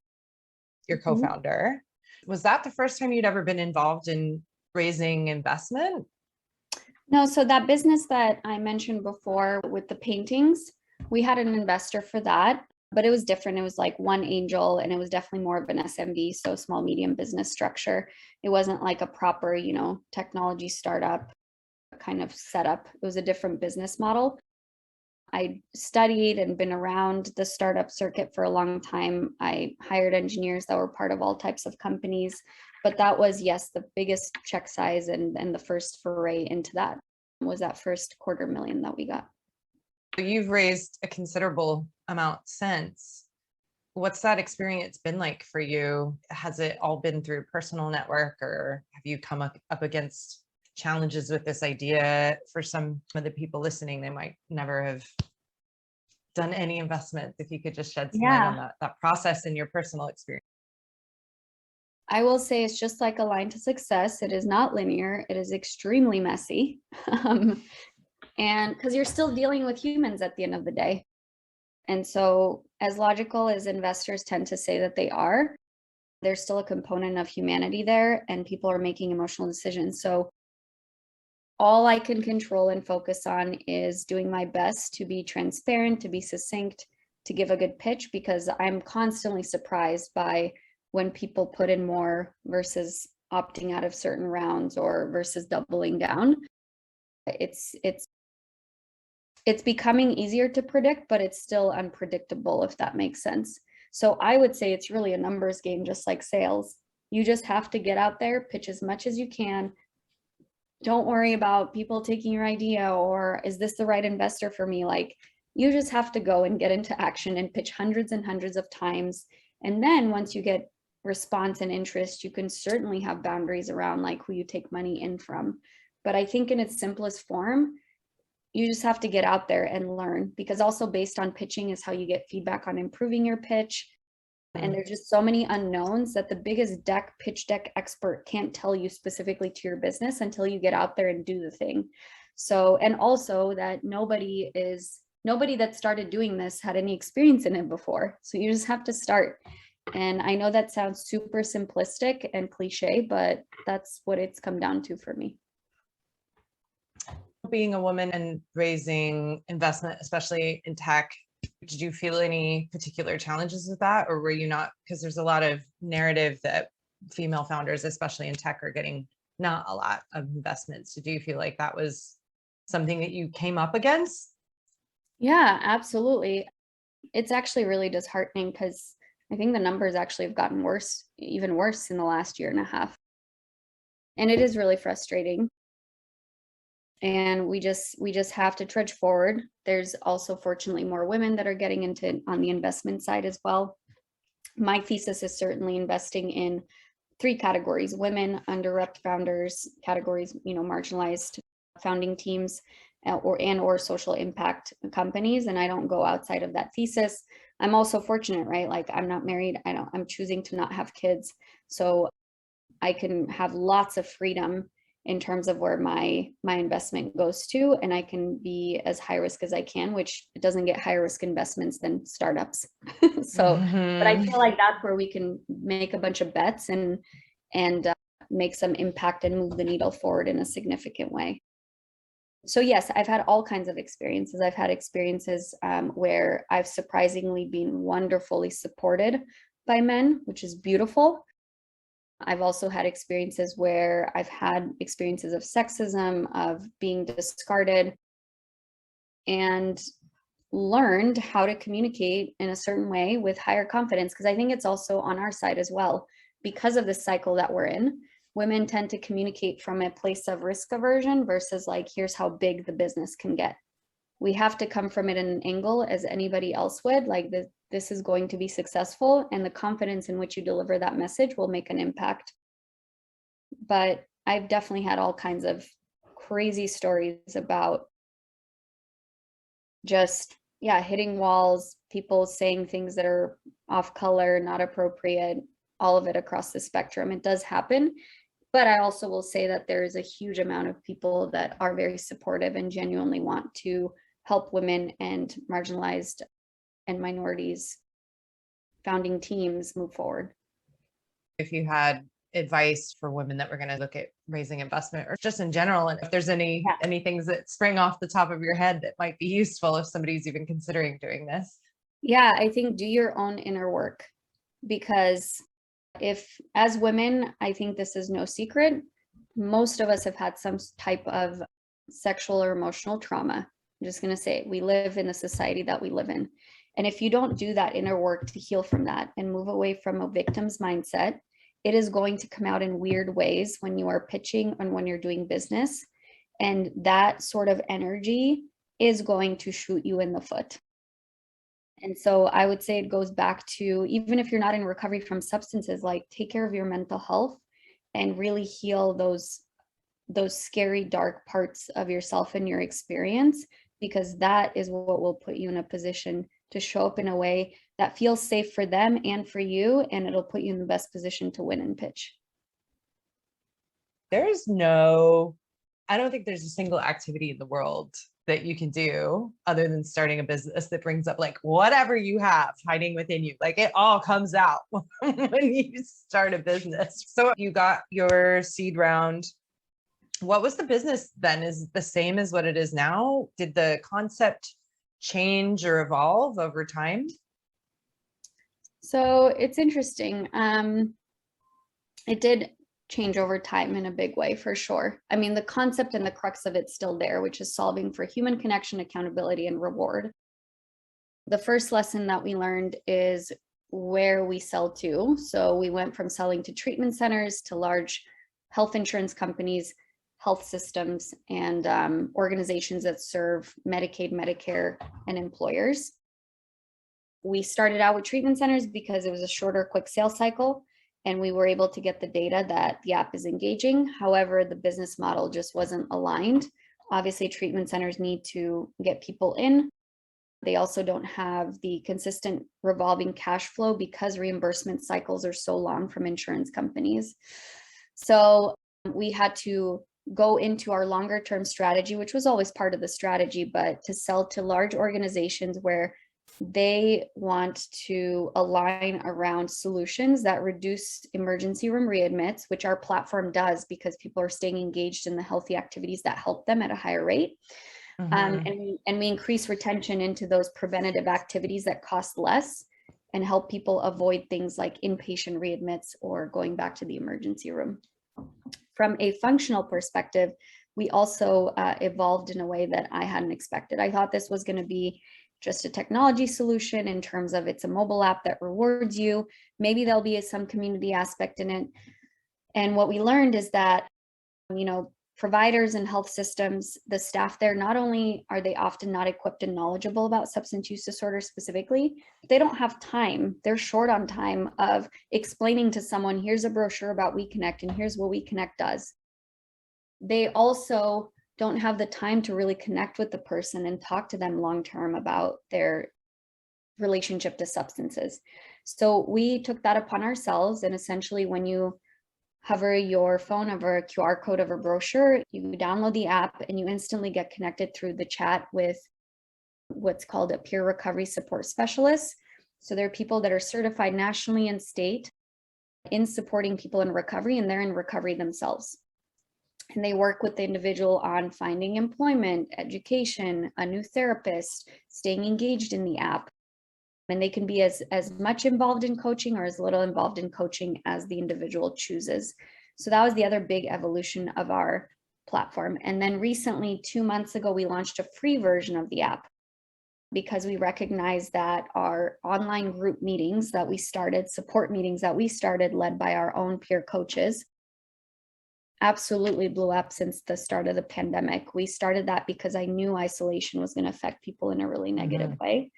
your Mhm. co-founder. Was that the first time you'd ever been involved in raising investment? No, so that business that I mentioned before with the paintings, we had an investor for that, but it was different. It was like one angel, and it was definitely more of an SMB, so small medium business structure. It wasn't like a proper, technology startup kind of setup. It was a different business model. I studied and been around the startup circuit for a long time. I hired engineers that were part of all types of companies, but that was, yes, the biggest check size and the first foray into that was that first $250,000 that we got. You've raised a considerable amount since. What's that experience been like for you? Has it all been through personal network, or have you come up against challenges with this idea? For some of the people listening, they might never have done any investments. If you could just shed some light on Yeah, that process in your personal experience. I will say it's just like a line to success. It is not linear. It is extremely messy. And because you're still dealing with humans at the end of the day. And so, as logical as investors tend to say that they are, there's still a component of humanity there, and people are making emotional decisions. So, all I can control and focus on is doing my best to be transparent, to be succinct, to give a good pitch, because I'm constantly surprised by when people put in more versus opting out of certain rounds or versus doubling down. It's becoming easier to predict, but it's still unpredictable, if that makes sense. So I would say it's really a numbers game, just like sales. You just have to get out there, pitch as much as you can. Don't worry about people taking your idea, or is this the right investor for me? Like, you just have to go and get into action and pitch hundreds and hundreds of times. And then once you get response and interest, you can certainly have boundaries around like who you take money in from. But I think in its simplest form, you just have to get out there and learn, because also based on pitching is how you get feedback on improving your pitch. And there's just so many unknowns that the biggest pitch deck expert can't tell you specifically to your business until you get out there and do the thing. So, and also that nobody that started doing this had any experience in it before. So you just have to start. And I know that sounds super simplistic and cliche, but that's what it's come down to for me. Being a woman and raising investment, especially in tech, did you feel any particular challenges with that, or were you not? Because there's a lot of narrative that female founders, especially in tech, are getting not a lot of investments. Did you feel like that was something that you came up against? Yeah, absolutely. It's actually really disheartening because I think the numbers actually have gotten worse, even worse in the last year and a half. And it is really frustrating. And we just have to trudge forward. There's also fortunately more women that are getting into on the investment side as well. My thesis is certainly investing in three categories: women, underrepresented founders, categories, marginalized founding teams, or social impact companies. And I don't go outside of that thesis. I'm also fortunate, right? Like, I'm not married. I'm choosing to not have kids. So I can have lots of freedom in terms of where my investment goes to, and I can be as high risk as I can, which it doesn't get higher risk investments than startups. So, but I feel like that's where we can make a bunch of bets and make some impact and move the needle forward in a significant way. So yes, I've had all kinds of experiences. I've had experiences where I've surprisingly been wonderfully supported by men, which is beautiful. I've also had experiences where I've had experiences of sexism, of being discarded, and learned how to communicate in a certain way with higher confidence. Because I think it's also on our side as well. Because of the cycle that we're in, women tend to communicate from a place of risk aversion versus like, here's how big the business can get. We have to come from it in an angle as anybody else would, like this is going to be successful, and the confidence in which you deliver that message will make an impact. But I've definitely had all kinds of crazy stories about just, hitting walls, people saying things that are off color, not appropriate, all of it across the spectrum. It does happen. But I also will say that there is a huge amount of people that are very supportive and genuinely want to help women and marginalized and minorities founding teams move forward. If you had advice for women that were going to look at raising investment, or just in general, and if there's any things that spring off the top of your head that might be useful if somebody's even considering doing this. Yeah, I think do your own inner work, because if, as women, I think this is no secret, most of us have had some type of sexual or emotional trauma. I'm just going to say it. We live in the society that we live in. And if you don't do that inner work to heal from that and move away from a victim's mindset, it is going to come out in weird ways when you are pitching and when you're doing business. And that sort of energy is going to shoot you in the foot. And so I would say it goes back to, even if you're not in recovery from substances, like, take care of your mental health and really heal those scary, dark parts of yourself and your experience, because that is what will put you in a position to show up in a way that feels safe for them and for you, and it'll put you in the best position to win and pitch. I don't think there's a single activity in the world that you can do other than starting a business that brings up like whatever you have hiding within you. Like, it all comes out when you start a business. So you got your seed round. What was the business then? Is it the same as what it is now? Did the concept change or evolve over time? So it's interesting. It did change over time in a big way, for sure. I mean, the concept and the crux of it's still there, which is solving for human connection, accountability, and reward. The first lesson that we learned is where we sell to. So we went from selling to treatment centers, to large health insurance companies, health systems, and organizations that serve Medicaid, Medicare, and employers. We started out with treatment centers because it was a shorter, quick sales cycle, and we were able to get the data that the app is engaging. However, the business model just wasn't aligned. Obviously, treatment centers need to get people in. They also don't have the consistent revolving cash flow because reimbursement cycles are so long from insurance companies. So we had to go into our longer term strategy, which was always part of the strategy, but to sell to large organizations where they want to align around solutions that reduce emergency room readmits, which our platform does because people are staying engaged in the healthy activities that help them at a higher rate. And we increase retention into those preventative activities that cost less and help people avoid things like inpatient readmits or going back to the emergency room. From a functional perspective, we also evolved in a way that I hadn't expected. I thought this was going to be just a technology solution in terms of it's a mobile app that rewards you. Maybe there'll be some community aspect in it. And what we learned is that, providers and health systems, the staff there, not only are they often not equipped and knowledgeable about substance use disorder specifically, they don't have time. They're short on time of explaining to someone, here's a brochure about WeConnect and here's what WeConnect does. They also don't have the time to really connect with the person and talk to them long-term about their relationship to substances. So we took that upon ourselves, and essentially when you hover your phone over a QR code of a brochure, you download the app and you instantly get connected through the chat with what's called a peer recovery support specialist. So there are people that are certified nationally and state in supporting people in recovery, and they're in recovery themselves. And they work with the individual on finding employment, education, a new therapist, staying engaged in the app. And they can be as much involved in coaching or as little involved in coaching as the individual chooses. So that was the other big evolution of our platform. And then recently, 2 months ago, we launched a free version of the app because we recognized that our online group meetings that we started, support meetings that we started led by our own peer coaches, absolutely blew up since the start of the pandemic. We started that because I knew isolation was going to affect people in a really negative way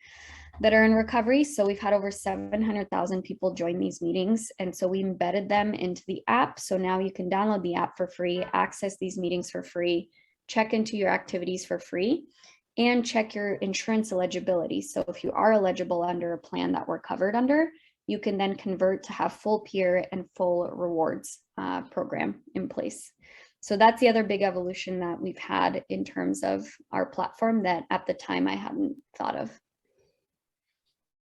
that are in recovery. So we've had over 700,000 people join these meetings. And so we embedded them into the app. So now you can download the app for free, access these meetings for free, check into your activities for free, and check your insurance eligibility. So if you are eligible under a plan that we're covered under, you can then convert to have full peer and full rewards program in place. So that's the other big evolution that we've had in terms of our platform that at the time I hadn't thought of.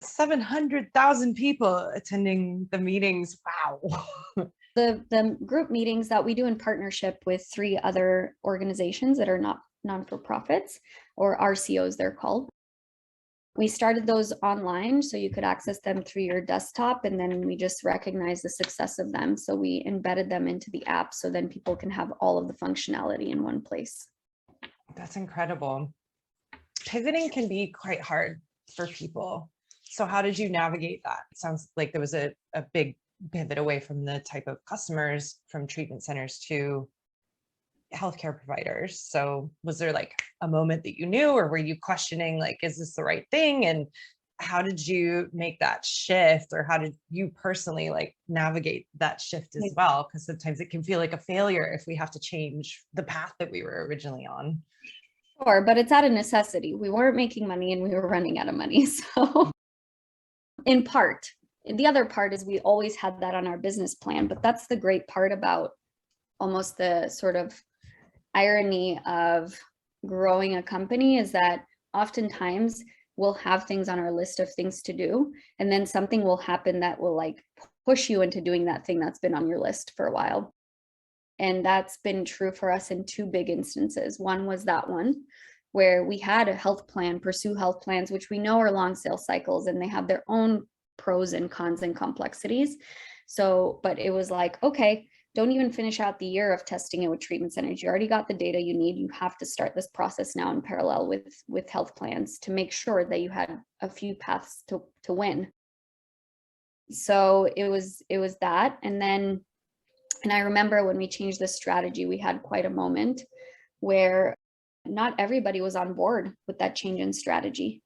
700,000 people attending the meetings. Wow. The group meetings that we do in partnership with 3 other organizations that are not non-for-profits, or RCOs they're called. We started those online so you could access them through your desktop, and then we just recognized the success of them. So we embedded them into the app so then people can have all of the functionality in one place. That's incredible. Pivoting can be quite hard for people. So how did you navigate that? It sounds like there was a big pivot away from the type of customers, from treatment centers to healthcare providers. So was there like a moment that you knew, or were you questioning, like, is this the right thing? And how did you make that shift, or how did you personally like navigate that shift as well? Because sometimes it can feel like a failure if we have to change the path that we were originally on. Sure, but it's out of necessity. We weren't making money and we were running out of money. So in part, the other part is we always had that on our business plan, but that's the great part about almost the sort of irony of growing a company, is that oftentimes we'll have things on our list of things to do, and then something will happen that will like push you into doing that thing that's been on your list for a while. And that's been true for us in 2 big instances. One was that one where we had a health plan, pursue health plans, which we know are long sales cycles and they have their own pros and cons and complexities. So, but it was like, okay, don't even finish out the year of testing it with treatment centers. You already got the data you need. You have to start this process now in parallel with health plans to make sure that you had a few paths to win. So it was that. And I remember when we changed the strategy, we had quite a moment where not everybody was on board with that change in strategy.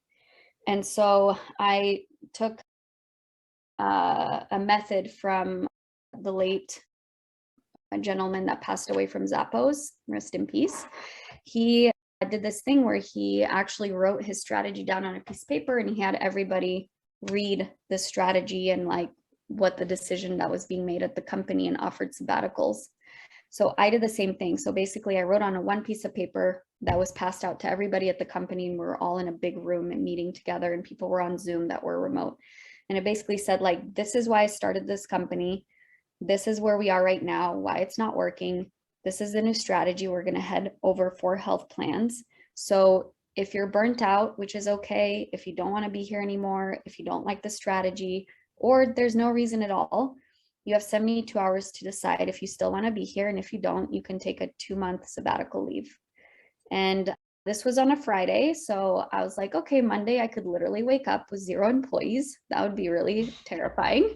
And so I took a method from the late gentleman that passed away from Zappos, rest in peace. He did this thing where he actually wrote his strategy down on a piece of paper, and he had everybody read the strategy and like what the decision that was being made at the company, and offered sabbaticals. So I did the same thing. So basically I wrote on a 1 piece of paper that was passed out to everybody at the company, and we were all in a big room and meeting together, and people were on Zoom that were remote. And it basically said, like, this is why I started this company. This is where we are right now, why it's not working. This is the new strategy we're going to head over for health plans. So if you're burnt out, which is okay, if you don't want to be here anymore, if you don't like the strategy, or there's no reason at all, you have 72 hours to decide if you still want to be here. And if you don't, you can take a 2-month sabbatical leave. And this was on a Friday. So I was like, okay, Monday, I could literally wake up with 0 employees. That would be really terrifying.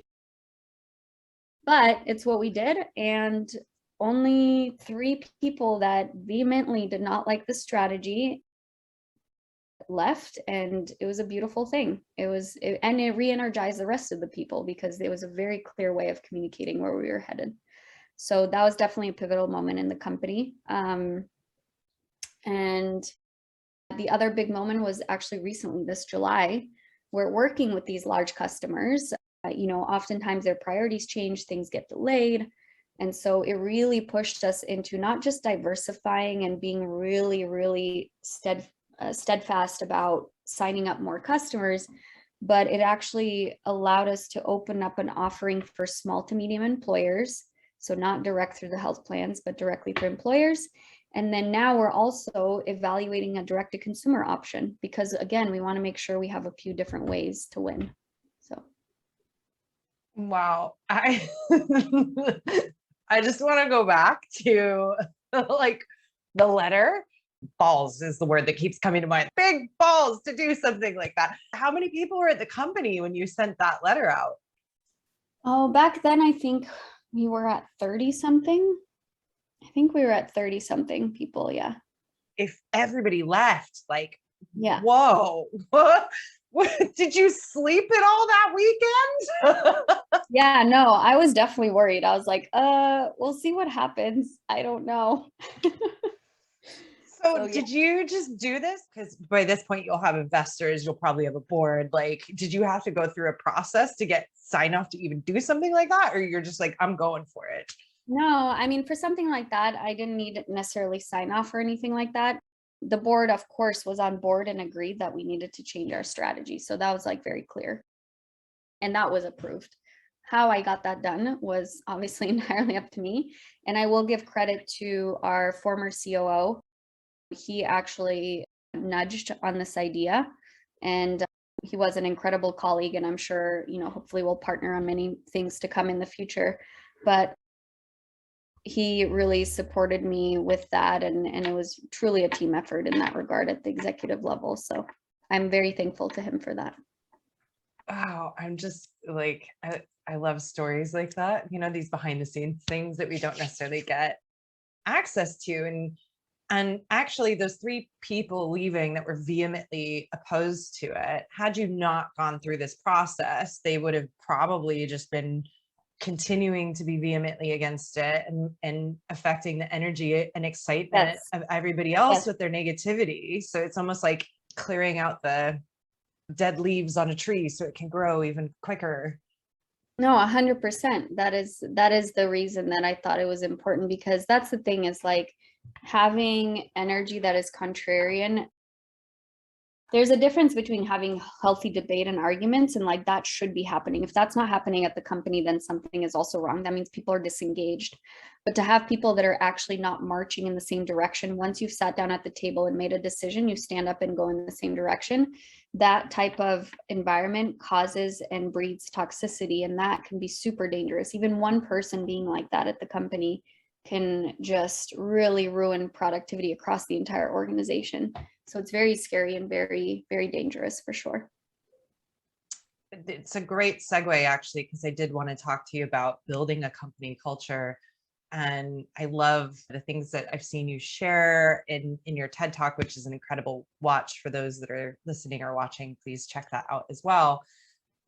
But it's what we did. And only 3 people that vehemently did not like the strategy left, and it was a beautiful thing. And it re-energized the rest of the people because there was a very clear way of communicating where we were headed. So that was definitely a pivotal moment in the company. And the other big moment was actually recently this July. We're working with these large customers. Oftentimes their priorities change, things get delayed. And so it really pushed us into not just diversifying and being really, really steadfast about signing up more customers, but it actually allowed us to open up an offering for small to medium employers. So not direct through the health plans, but directly for employers. And then now we're also evaluating a direct to consumer option because again, we want to make sure we have a few different ways to win. So. Wow. I just want to go back to like the letter. Balls is the word that keeps coming to mind. Big balls to do something like that. How many people were at the company when you sent that letter out? Oh, back then I think we were at 30 something. I think we were at 30 something people. Yeah. If everybody left, like, yeah. Whoa, what? Did you sleep at all that weekend? Yeah, no, I was definitely worried. I was like, we'll see what happens. I don't know. So did you just do this? Because by this point, you'll have investors, you'll probably have a board. Like, did you have to go through a process to get sign off to even do something like that? Or you're just like, I'm going for it? No, I mean, for something like that, I didn't need necessarily sign off or anything like that. The board, of course, was on board and agreed that we needed to change our strategy. So that was like very clear. And that was approved. How I got that done was obviously entirely up to me. And I will give credit to our former COO. He actually nudged on this idea, and he was an incredible colleague, and I'm sure, hopefully we'll partner on many things to come in the future. But he really supported me with that, and it was truly a team effort in that regard at the executive level. So I'm very thankful to him for that. Wow, I'm just like, I love stories like that, these behind the scenes things that we don't necessarily get access to. And actually those 3 people leaving that were vehemently opposed to it, had you not gone through this process, they would have probably just been continuing to be vehemently against it and affecting the energy and excitement of everybody else with their negativity. So it's almost like clearing out the dead leaves on a tree so it can grow even quicker. No, 100%. That is the reason that I thought it was important, because that's the thing, is like having energy that is contrarian. There's a difference between having healthy debate and arguments, and like that should be happening. If that's not happening at the company, then something is also wrong. That means people are disengaged. But to have people that are actually not marching in the same direction, once you've sat down at the table and made a decision, you stand up and go in the same direction. That type of environment causes and breeds toxicity, and that can be super dangerous. Even one person being like that at the company can just really ruin productivity across the entire organization. So it's very scary and very, very dangerous for sure. It's a great segue, actually, because I did want to talk to you about building a company culture. And I love the things that I've seen you share in your TED Talk, which is an incredible watch for those that are listening or watching. Please check that out as well.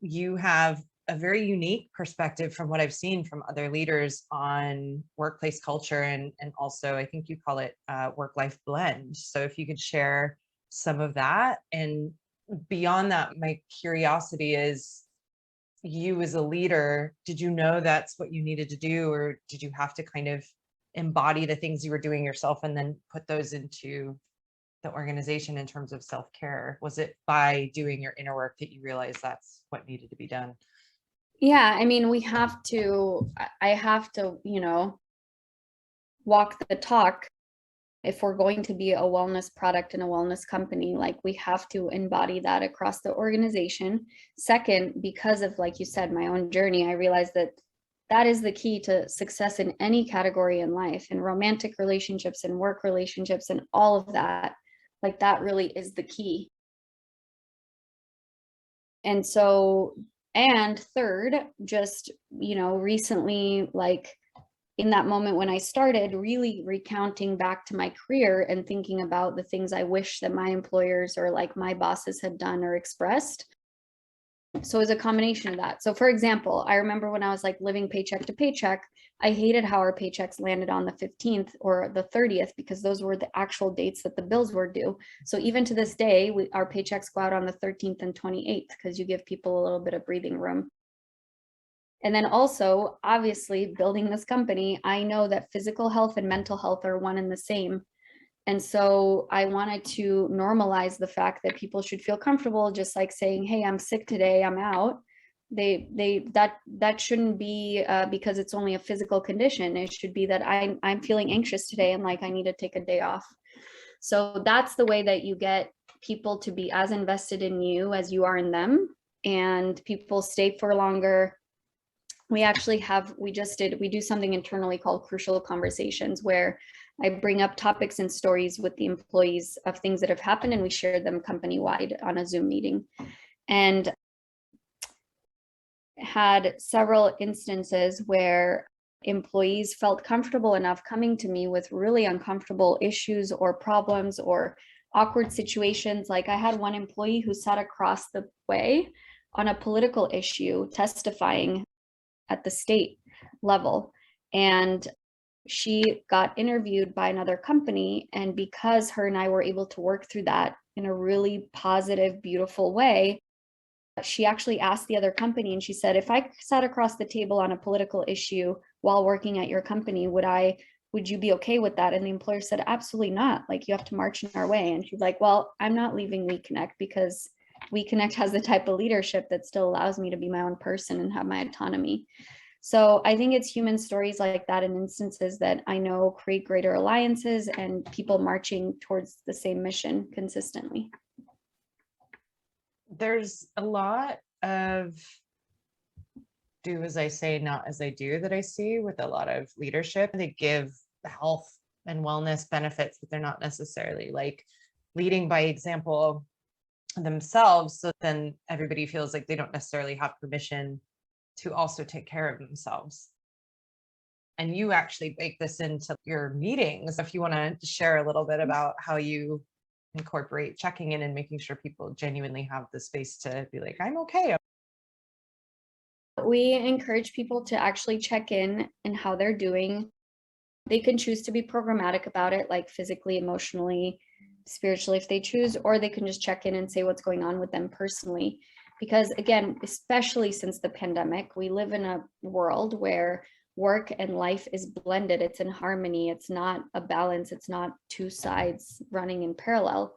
You have a very unique perspective from what I've seen from other leaders on workplace culture, and also I think you call it work-life blend. So if you could share some of that. And beyond that, my curiosity is, you as a leader, did you know that's what you needed to do, or did you have to kind of embody the things you were doing yourself and then put those into the organization in terms of self-care? Was it by doing your inner work that you realized that's what needed to be done? Yeah, I mean, I have to, walk the talk. If we're going to be a wellness product and a wellness company, like we have to embody that across the organization. Second, because of, like you said, my own journey, I realized that that is the key to success in any category in life, and romantic relationships and work relationships and all of that. Like that really is the key. And so, and third, just, recently, like in that moment when I started really recounting back to my career and thinking about the things I wish that my employers or like my bosses had done or expressed. So it was a combination of that. So for example, I remember when I was like living paycheck to paycheck, I hated how our paychecks landed on the 15th or the 30th because those were the actual dates that the bills were due. So even to this day, our paychecks go out on the 13th and 28th because you give people a little bit of breathing room. And then also, obviously, building this company, I know that physical health and mental health are one and the same. And so I wanted to normalize the fact that people should feel comfortable, just like saying, "Hey, I'm sick today, I'm out." That shouldn't be because it's only a physical condition. It should be that I'm feeling anxious today and like I need to take a day off. So that's the way that you get people to be as invested in you as you are in them, and people stay for longer. We do something internally called crucial conversations, where I bring up topics and stories with the employees of things that have happened, and we share them company-wide on a Zoom meeting. And had several instances where employees felt comfortable enough coming to me with really uncomfortable issues or problems or awkward situations. Like I had one employee who sat across the way on a political issue testifying at the state level, and she got interviewed by another company, and because her and I were able to work through that in a really positive, beautiful way, she actually asked the other company, and she said, "If I sat across the table on a political issue while working at your company, would you be okay with that?" And the employer said, "Absolutely not. Like, you have to march in our way." And she's like, "Well, I'm not leaving WeConnect because WeConnect has the type of leadership that still allows me to be my own person and have my autonomy." So I think it's human stories like that and instances that I know create greater alliances and people marching towards the same mission consistently. There's a lot of do as I say, not as I do that I see with a lot of leadership. They give health and wellness benefits, but they're not necessarily like leading by example themselves. So then everybody feels like they don't necessarily have permission to also take care of themselves. And you actually bake this into your meetings. If you want to share a little bit about how you incorporate checking in and making sure people genuinely have the space to be like, "I'm okay." We encourage people to actually check in and how they're doing. They can choose to be programmatic about it, like physically, emotionally, spiritually, if they choose, or they can just check in and say what's going on with them personally. Because again, especially since the pandemic, we live in a world where work and life is blended. It's in harmony. It's not a balance. It's not two sides running in parallel.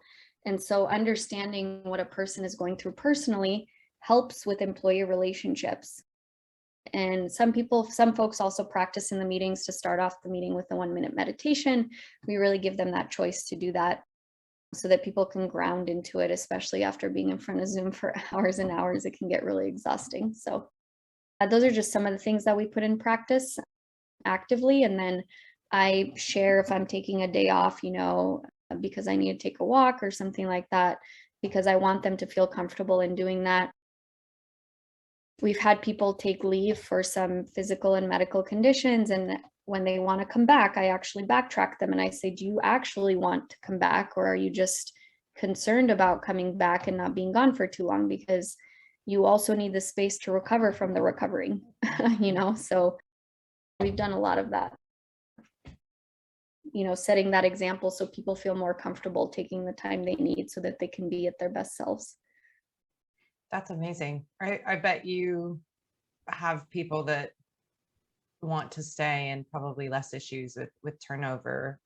And so understanding what a person is going through personally helps with employee relationships. And some folks also practice in the meetings to start off the meeting with a 1-minute meditation. We really give them that choice to do that so that people can ground into it, especially after being in front of Zoom for hours and hours. It can get really exhausting. So those are just some of the things that we put in practice actively. And then I share if I'm taking a day off, because I need to take a walk or something like that, because I want them to feel comfortable in doing that. We've had people take leave for some physical and medical conditions, and when they want to come back, I actually backtrack them and I say, "Do you actually want to come back, or are you just concerned about coming back and not being gone for too long? Because you also need the space to recover from the recovering." So we've done a lot of that, setting that example so people feel more comfortable taking the time they need so that they can be at their best selves. That's amazing. I bet you have people that want to stay and probably less issues with turnover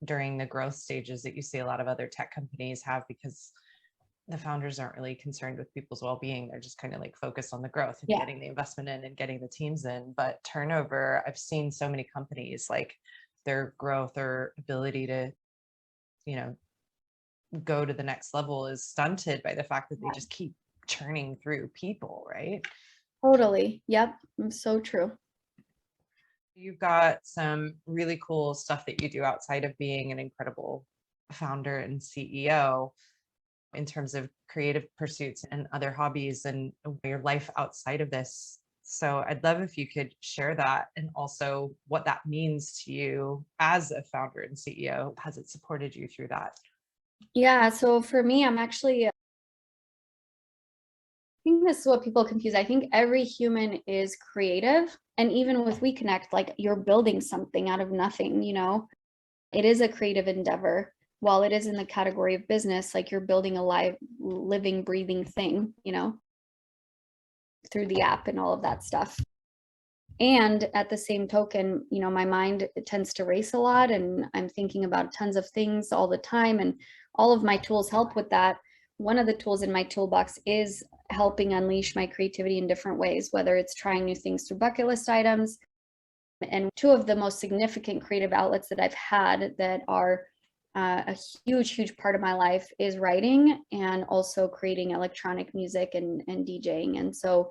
during the growth stages that you see a lot of other tech companies have, because the founders aren't really concerned with people's well-being. They're just kind of like focused on the growth and getting the investment in and getting the teams in. But turnover, I've seen so many companies, like their growth or ability to, go to the next level is stunted by the fact that they just keep churning through people, right? Totally. Yep. So true. You've got some really cool stuff that you do outside of being an incredible founder and CEO in terms of creative pursuits and other hobbies and your life outside of this So I'd love if you could share that and also what that means to you as a founder and CEO. Has it supported you through that? Yeah, so for me, I'm actually, I think this is what people confuse. I think every human is creative. And even with WeConnect, like you're building something out of nothing, it is a creative endeavor. While it is in the category of business, like you're building a live, living, breathing thing, through the app and all of that stuff. And at the same token, my mind tends to race a lot and I'm thinking about tons of things all the time. And all of my tools help with that. One of the tools in my toolbox is helping unleash my creativity in different ways, whether it's trying new things through bucket list items. And two of the most significant creative outlets that I've had that are a huge part of my life is writing and also creating electronic music and DJing. And so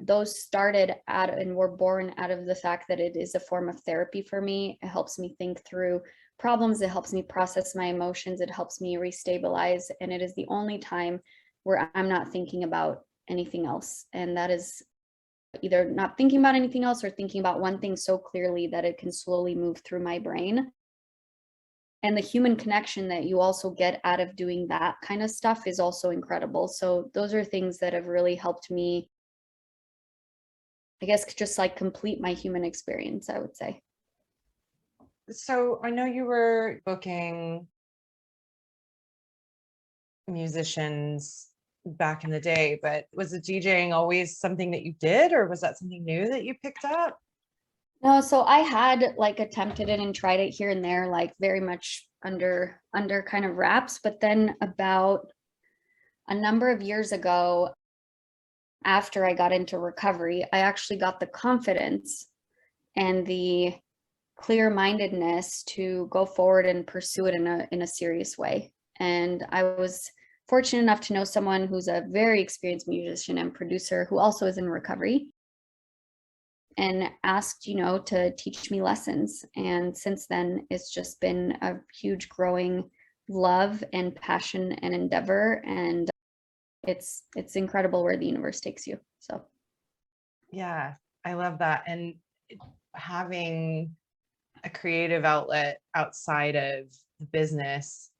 those started out and were born out of the fact that it is a form of therapy for me. It helps me think through problems. It helps me process my emotions. It helps me restabilize. And it is the only time where I'm not thinking about anything else. And that is either not thinking about anything else or thinking about one thing so clearly that it can slowly move through my brain. And the human connection that you also get out of doing that kind of stuff is also incredible. So those are things that have really helped me, I guess, just like complete my human experience, I would say. So I know you were booking musicians back in the day, but was the DJing always something that you did, or was that something new that you picked up? No, so I had like attempted it and tried it here and there, like very much under kind of wraps. But then about a number of years ago, after I got into recovery, I actually got the confidence and the clear-mindedness to go forward and pursue it in a serious way. And I was fortunate enough to know someone who's a very experienced musician and producer who also is in recovery and asked, to teach me lessons. And since then, it's just been a huge growing love and passion and endeavor. And it's incredible where the universe takes you. So Yeah, I love that. And having a creative outlet outside of the business,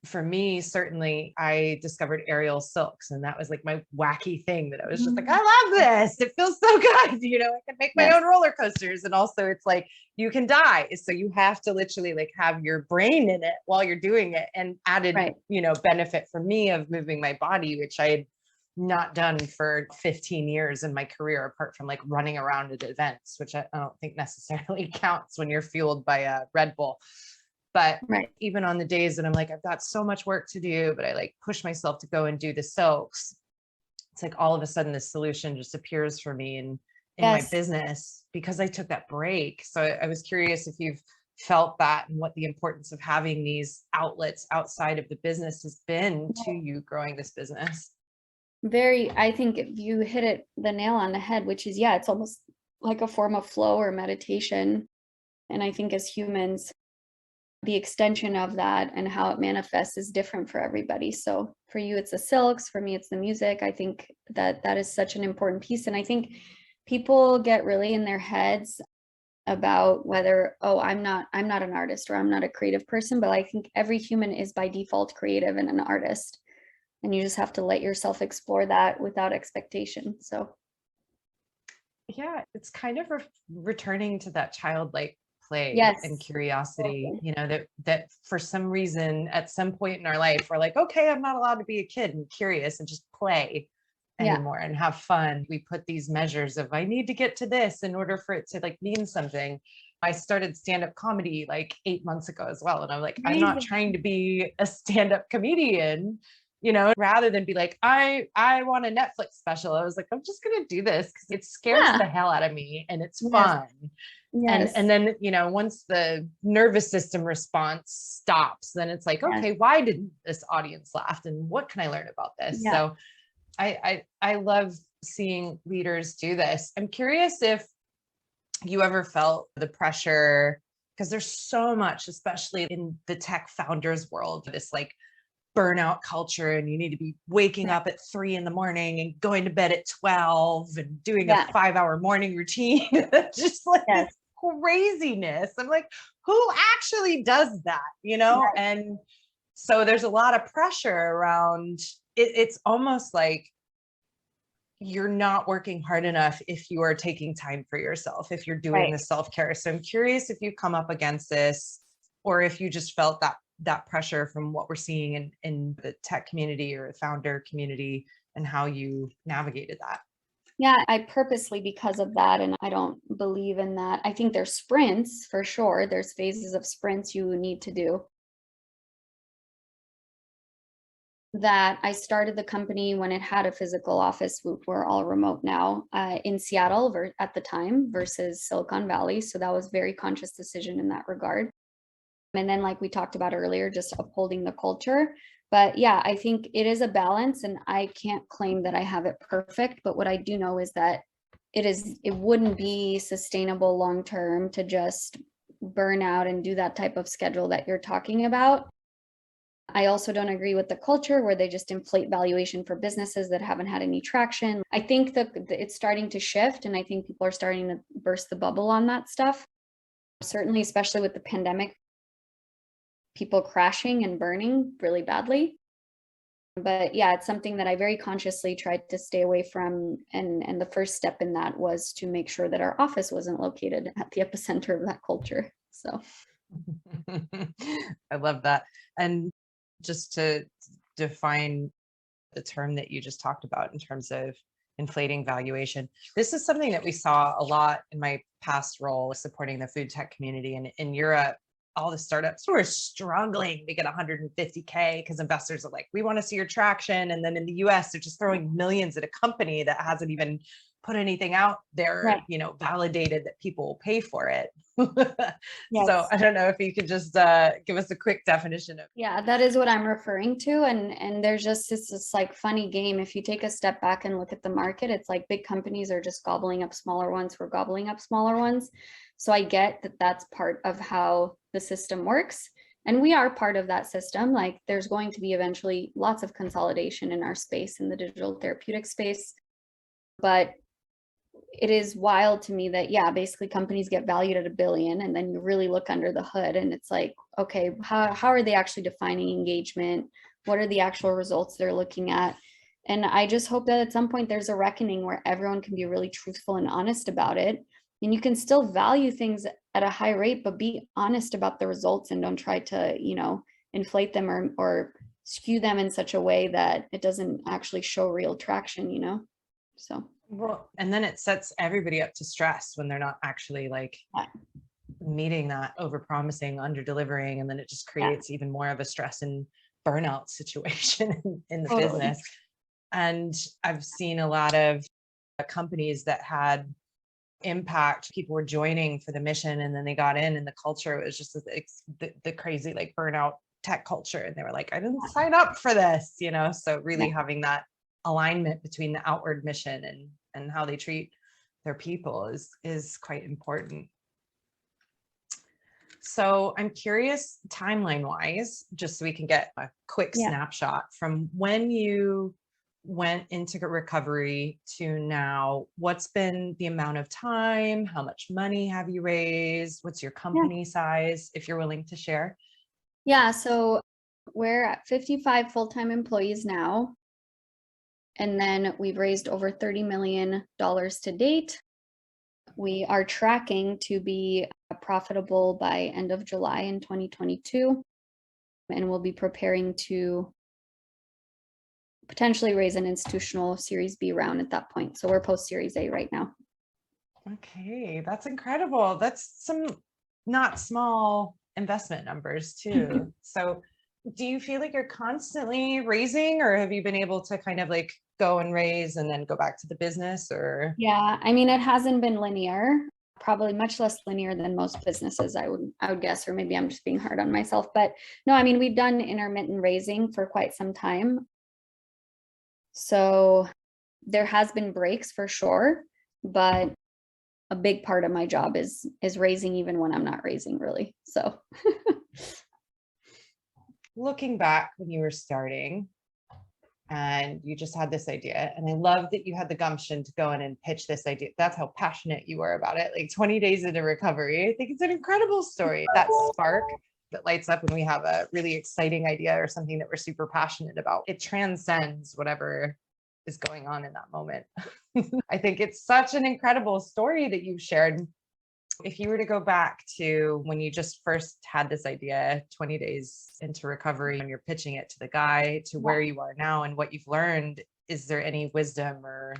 for me, certainly, I discovered aerial silks, and that was like my wacky thing that I was just like, I love this. It feels so good. I can make my own roller coasters. And also it's like, you can die. So you have to literally like have your brain in it while you're doing it, and added, benefit for me of moving my body, which I had not done for 15 years in my career, apart from like running around at events, which I don't think necessarily counts when you're fueled by a Red Bull. But even on the days that I'm like, I've got so much work to do, but I like push myself to go and do the silks, it's like all of a sudden the solution just appears for me in my business because I took that break. So I was curious if you've felt that and what the importance of having these outlets outside of the business has been to you growing this business. I think you hit the nail on the head, which is, it's almost like a form of flow or meditation. And I think as humans, the extension of that and how it manifests is different for everybody. So for you, it's the silks. For me, it's the music. I think that is such an important piece. And I think people get really in their heads about whether, I'm not an artist or I'm not a creative person, but I think every human is by default creative and an artist. And you just have to let yourself explore that without expectation. So yeah, it's kind of returning to that childlike play and curiosity, that for some reason at some point in our life we're like, okay, I'm not allowed to be a kid and curious and just play anymore and have fun. We put these measures of I need to get to this in order for it to like mean something. I started stand-up comedy like 8 months ago as well, and I'm like, I'm not trying to be a stand-up comedian, rather than be like, I want a Netflix special. I was like, I'm just gonna do this because it scares the hell out of me and it's fun. And then, once the nervous system response stops, then it's like, okay, why didn't this audience laugh? And what can I learn about this? So I love seeing leaders do this. I'm curious if you ever felt the pressure, because there's so much, especially in the tech founders world, this like burnout culture and you need to be waking up at 3 a.m. and going to bed at 12 and doing a 5-hour morning routine. Just like this craziness. I'm like, who actually does that? And so there's a lot of pressure around it. It's almost like you're not working hard enough if you are taking time for yourself, if you're doing the self-care. So I'm curious if you come up against this, or if you just felt that pressure from what we're seeing in the tech community or the founder community, and how you navigated that. Yeah, I purposely, because of that, and I don't believe in that. I think there's sprints for sure. There's phases of sprints you need to do. That I started the company when it had a physical office. We're all remote now, in Seattle at the time versus Silicon Valley. So that was a very conscious decision in that regard. And then, like we talked about earlier, just upholding the culture. But yeah, I think it is a balance, and I can't claim that I have it perfect. But what I do know is that it wouldn't be sustainable long term to just burn out and do that type of schedule that you're talking about. I also don't agree with the culture where they just inflate valuation for businesses that haven't had any traction. I think that it's starting to shift, and I think people are starting to burst the bubble on that stuff. Certainly, especially with the pandemic, people crashing and burning really badly. But yeah, it's something that I very consciously tried to stay away from. And the first step in that was to make sure that our office wasn't located at the epicenter of that culture. So I love that. And just to define the term that you just talked about in terms of inflating valuation, this is something that we saw a lot in my past role supporting the food tech community. And in Europe, all the startups were struggling to get 150K because investors are like, we want to see your traction. And then in the US, they're just throwing millions at a company that hasn't even put anything out there, validated that people will pay for it. So I don't know if you could just give us a quick definition of. Yeah, that is what I'm referring to. And there's just this like funny game. If you take a step back and look at the market, it's like big companies are just gobbling up smaller ones. We're gobbling up smaller ones. So I get that that's part of how the system works. And we are part of that system. Like there's going to be eventually lots of consolidation in our space, in the digital therapeutic space. But it is wild to me that, basically companies get valued at $1 billion, and then you really look under the hood and it's like, okay, how are they actually defining engagement? What are the actual results they're looking at? And I just hope that at some point there's a reckoning where everyone can be really truthful and honest about it. And you can still value things at a high rate, but be honest about the results and don't try to, inflate them or skew them in such a way that it doesn't actually show real traction, so. Well, and then it sets everybody up to stress when they're not actually meeting that, over promising, under delivering. And then it just creates even more of a stress and burnout situation in the business. And I've seen a lot of companies that had impact. People were joining for the mission, and then they got in, and the culture was just the crazy burnout tech culture. And they were like, I didn't sign up for this, so really having that alignment between the outward mission and how they treat their people is quite important. So I'm curious, timeline wise, just so we can get a quick snapshot from when you went into recovery to now. What's been the amount of time? How much money have you raised? What's your company size, if you're willing to share? Yeah, so we're at 55 full-time employees now. And then we've raised over $30 million to date. We are tracking to be profitable by end of July in 2022. And we'll be preparing to potentially raise an institutional Series B round at that point. So we're post Series A right now. Okay, that's incredible. That's some not small investment numbers too. So do you feel like you're constantly raising, or have you been able to kind of go and raise and then go back to the business? Or yeah, I mean, it hasn't been linear, probably much less linear than most businesses, I would guess, or maybe I'm just being hard on myself. But no, I mean, we've done intermittent raising for quite some time. So there has been breaks for sure, but a big part of my job is raising even when I'm not raising, really. So looking back when you were starting and you just had this idea, and I love that you had the gumption to go in and pitch this idea. That's how passionate you were about it. Like 20 days into recovery. I think it's an incredible story. That spark that lights up when we have a really exciting idea or something that we're super passionate about. It transcends whatever is going on in that moment. I think it's such an incredible story that you've shared. If you were to go back to when you just first had this idea, 20 days into recovery, and you're pitching it to the guy, to where you are now and what you've learned, is there any wisdom or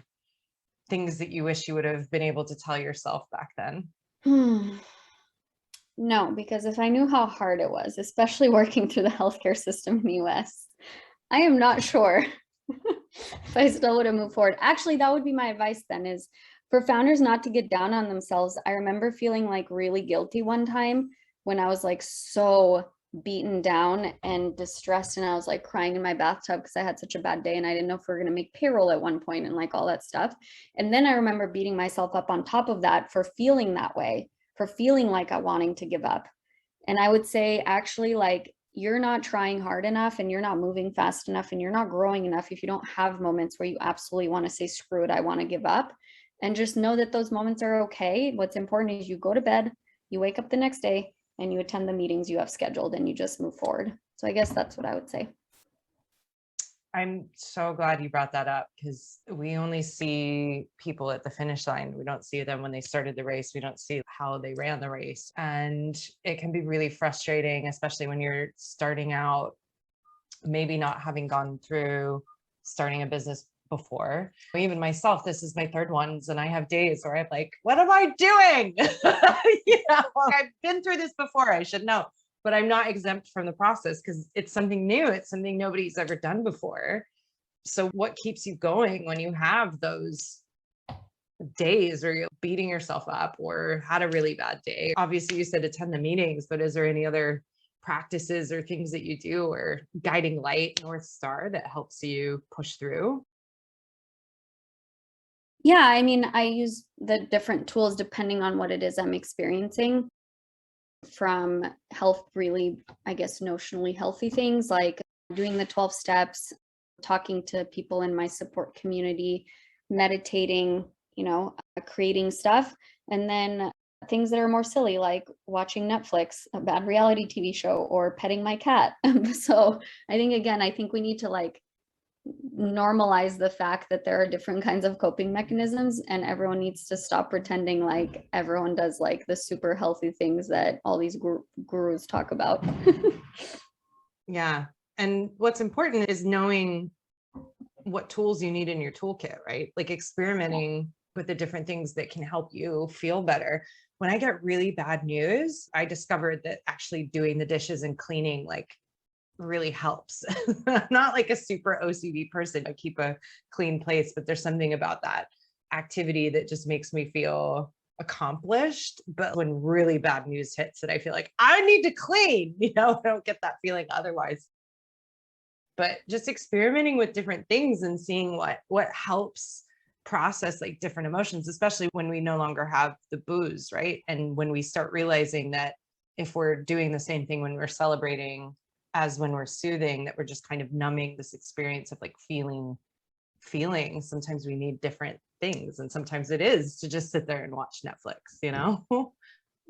things that you wish you would have been able to tell yourself back then? No, because if I knew how hard it was, especially working through the healthcare system in the US, I am not sure if I still would have moved forward. Actually, that would be my advice then, is for founders not to get down on themselves. I remember feeling like really guilty one time when I was like so beaten down and distressed, and I was like crying in my bathtub because I had such a bad day and I didn't know if we were going to make payroll at one point and like all that stuff. And then I remember beating myself up on top of that for feeling that way, for feeling like I wanting to give up. And I would say, actually, like, you're not trying hard enough and you're not moving fast enough and you're not growing enough if you don't have moments where you absolutely want to say, screw it, I want to give up. And just know that those moments are okay. What's important is you go to bed, you wake up the next day, and you attend the meetings you have scheduled, and you just move forward. So I guess that's what I would say. I'm so glad you brought that up, because we only see people at the finish line. We don't see them when they started the race. We don't see how they ran the race. And it can be really frustrating, especially when you're starting out, maybe not having gone through starting a business before. Even myself, this is my third one, and I have days where I'm like, what am I doing? I've been through this before, I should know, but I'm not exempt from the process because it's something new. It's something nobody's ever done before. So what keeps you going when you have those days where you're beating yourself up or had a really bad day? Obviously you said attend the meetings, but is there any other practices or things that you do, or guiding light, North Star, that helps you push through? Yeah, I mean, I use the different tools depending on what it is I'm experiencing, from health, really, I guess, notionally healthy things like doing the 12 steps, talking to people in my support community, meditating, creating stuff, and then things that are more silly, like watching Netflix, a bad reality TV show, or petting my cat. So I think we need to like normalize the fact that there are different kinds of coping mechanisms, and everyone needs to stop pretending like everyone does like the super healthy things that all these gurus talk about. Yeah. And what's important is knowing what tools you need in your toolkit, right? Like experimenting with the different things that can help you feel better. When I get really bad news, I discovered that actually doing the dishes and cleaning like really helps. I'm not like a super OCD person. I keep a clean place, but there's something about that activity that just makes me feel accomplished. But when really bad news hits, that I feel like I need to clean, I don't get that feeling otherwise. But just experimenting with different things and seeing what helps process like different emotions, especially when we no longer have the booze, right? And when we start realizing that if we're doing the same thing when we're celebrating as when we're soothing, that we're just kind of numbing this experience of like feeling. Sometimes we need different things, and sometimes it is to just sit there and watch Netflix.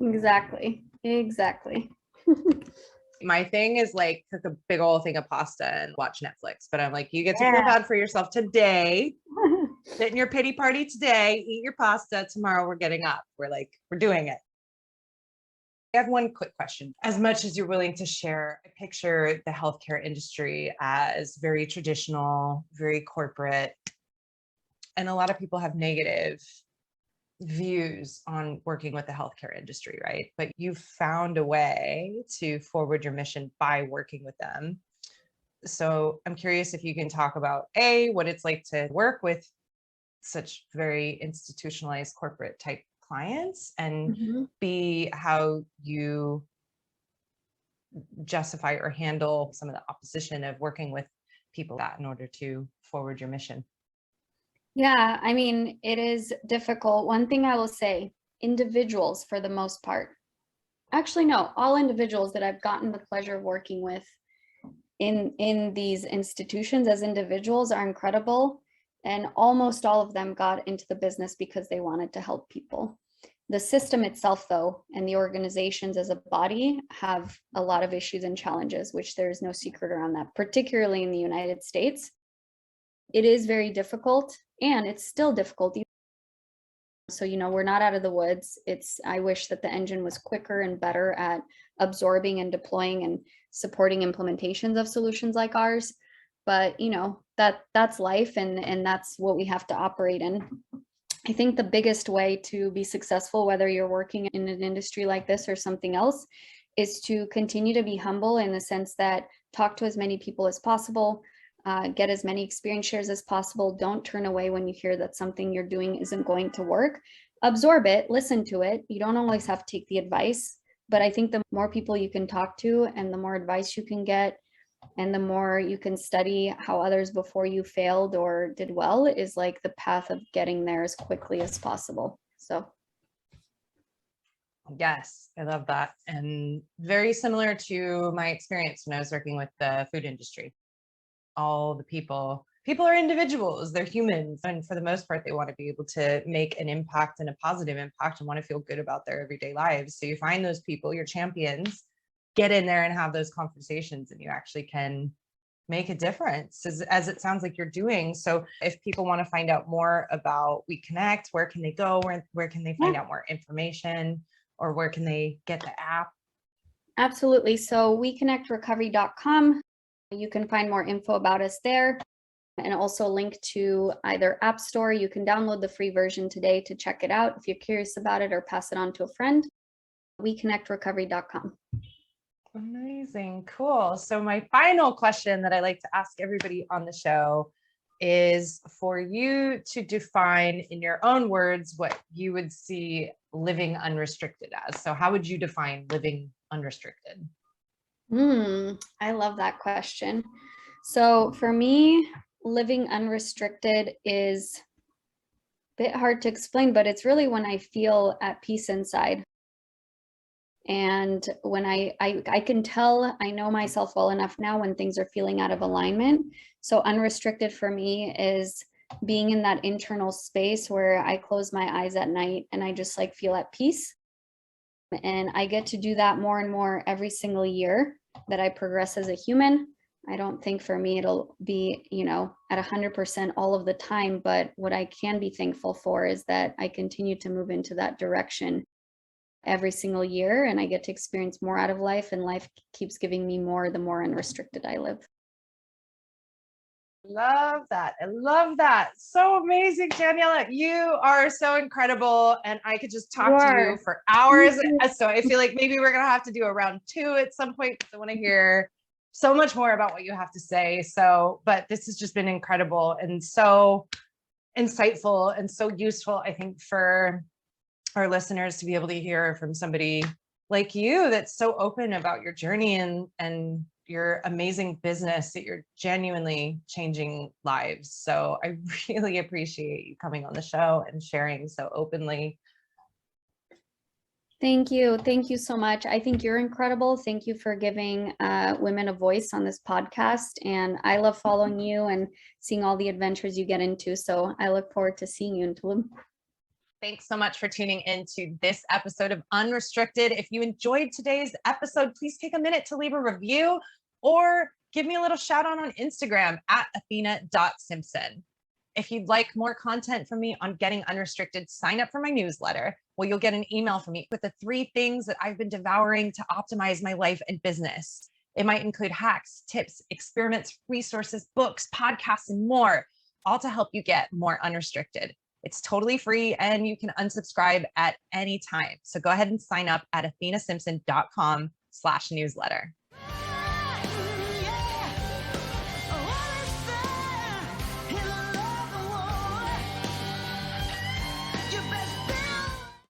Exactly. My thing is like cook a big old thing of pasta and watch Netflix, but I'm like, you get to feel bad for yourself today. Sit in your pity party today, eat your pasta. Tomorrow we're getting up. We're doing it. I have one quick question. As much as you're willing to share, I picture the healthcare industry as very traditional, very corporate, and a lot of people have negative views on working with the healthcare industry, right? But you've found a way to forward your mission by working with them. So I'm curious if you can talk about A, what it's like to work with such very institutionalized corporate type clients, and B, how you justify or handle some of the opposition of working with people that in order to forward your mission. Yeah, I mean, it is difficult. One thing I will say, individuals for the most part, actually, no, all individuals that I've gotten the pleasure of working with in these institutions as individuals are incredible. And almost all of them got into the business because they wanted to help people. The system itself, though, and the organizations as a body have a lot of issues and challenges, which there is no secret around that, particularly in the United States. It is very difficult, and it's still difficult. So, we're not out of the woods. I wish that the engine was quicker and better at absorbing and deploying and supporting implementations of solutions like ours. But, that's life, and that's what we have to operate in. I think the biggest way to be successful, whether you're working in an industry like this or something else, is to continue to be humble in the sense that talk to as many people as possible, get as many experience shares as possible. Don't turn away when you hear that something you're doing isn't going to work. Absorb it, listen to it. You don't always have to take the advice, but I think the more people you can talk to and the more advice you can get, and the more you can study how others before you failed or did well, is like the path of getting there as quickly as possible. So. Yes, I love that. And very similar to my experience when I was working with the food industry. All the people are individuals, they're humans. And for the most part, they want to be able to make an impact and a positive impact and want to feel good about their everyday lives. So you find those people, your champions, get in there and have those conversations, and you actually can make a difference, as it sounds like you're doing. So if people want to find out more about WeConnect, where can they go? Where can they find out more information, or where can they get the app? Absolutely. So WeConnectRecovery.com. You can find more info about us there, and also link to either App Store. You can download the free version today to check it out if you're curious about it, or pass it on to a friend. WeConnectRecovery.com. Amazing. Cool. So my final question that I like to ask everybody on the show is for you to define in your own words what you would see living unrestricted as. So how would you define living unrestricted? I love that question. So for me, living unrestricted is a bit hard to explain, but it's really when I feel at peace inside. And when I can tell, I know myself well enough now when things are feeling out of alignment. So unrestricted for me is being in that internal space where I close my eyes at night and I just feel at peace. And I get to do that more and more every single year that I progress as a human. I don't think for me it'll be, at 100% all of the time, but what I can be thankful for is that I continue to move into that direction every single year, and I get to experience more out of life, and life keeps giving me more the more unrestricted I live. Love that. I love that. So amazing, Daniela. You are so incredible, and I could just talk to you for hours. So I feel like maybe we're going to have to do a round 2 at some point, because I want to hear so much more about what you have to say. But this has just been incredible and so insightful and so useful, I think, for our listeners to be able to hear from somebody like you that's so open about your journey and your amazing business, that you're genuinely changing lives. So I really appreciate you coming on the show and sharing so openly. Thank you. Thank you so much. I think you're incredible. Thank you for giving women a voice on this podcast. And I love following you and seeing all the adventures you get into. So I look forward to seeing you in Tulum. Thanks so much for tuning into this episode of Unrestricted. If you enjoyed today's episode, please take a minute to leave a review or give me a little shout out on Instagram at athena.simpson. If you'd like more content from me on getting unrestricted, sign up for my newsletter, where you'll get an email from me with the 3 things that I've been devouring to optimize my life and business. It might include hacks, tips, experiments, resources, books, podcasts, and more, all to help you get more unrestricted. It's totally free, and you can unsubscribe at any time. So go ahead and sign up at athenasimpson.com/newsletter. You best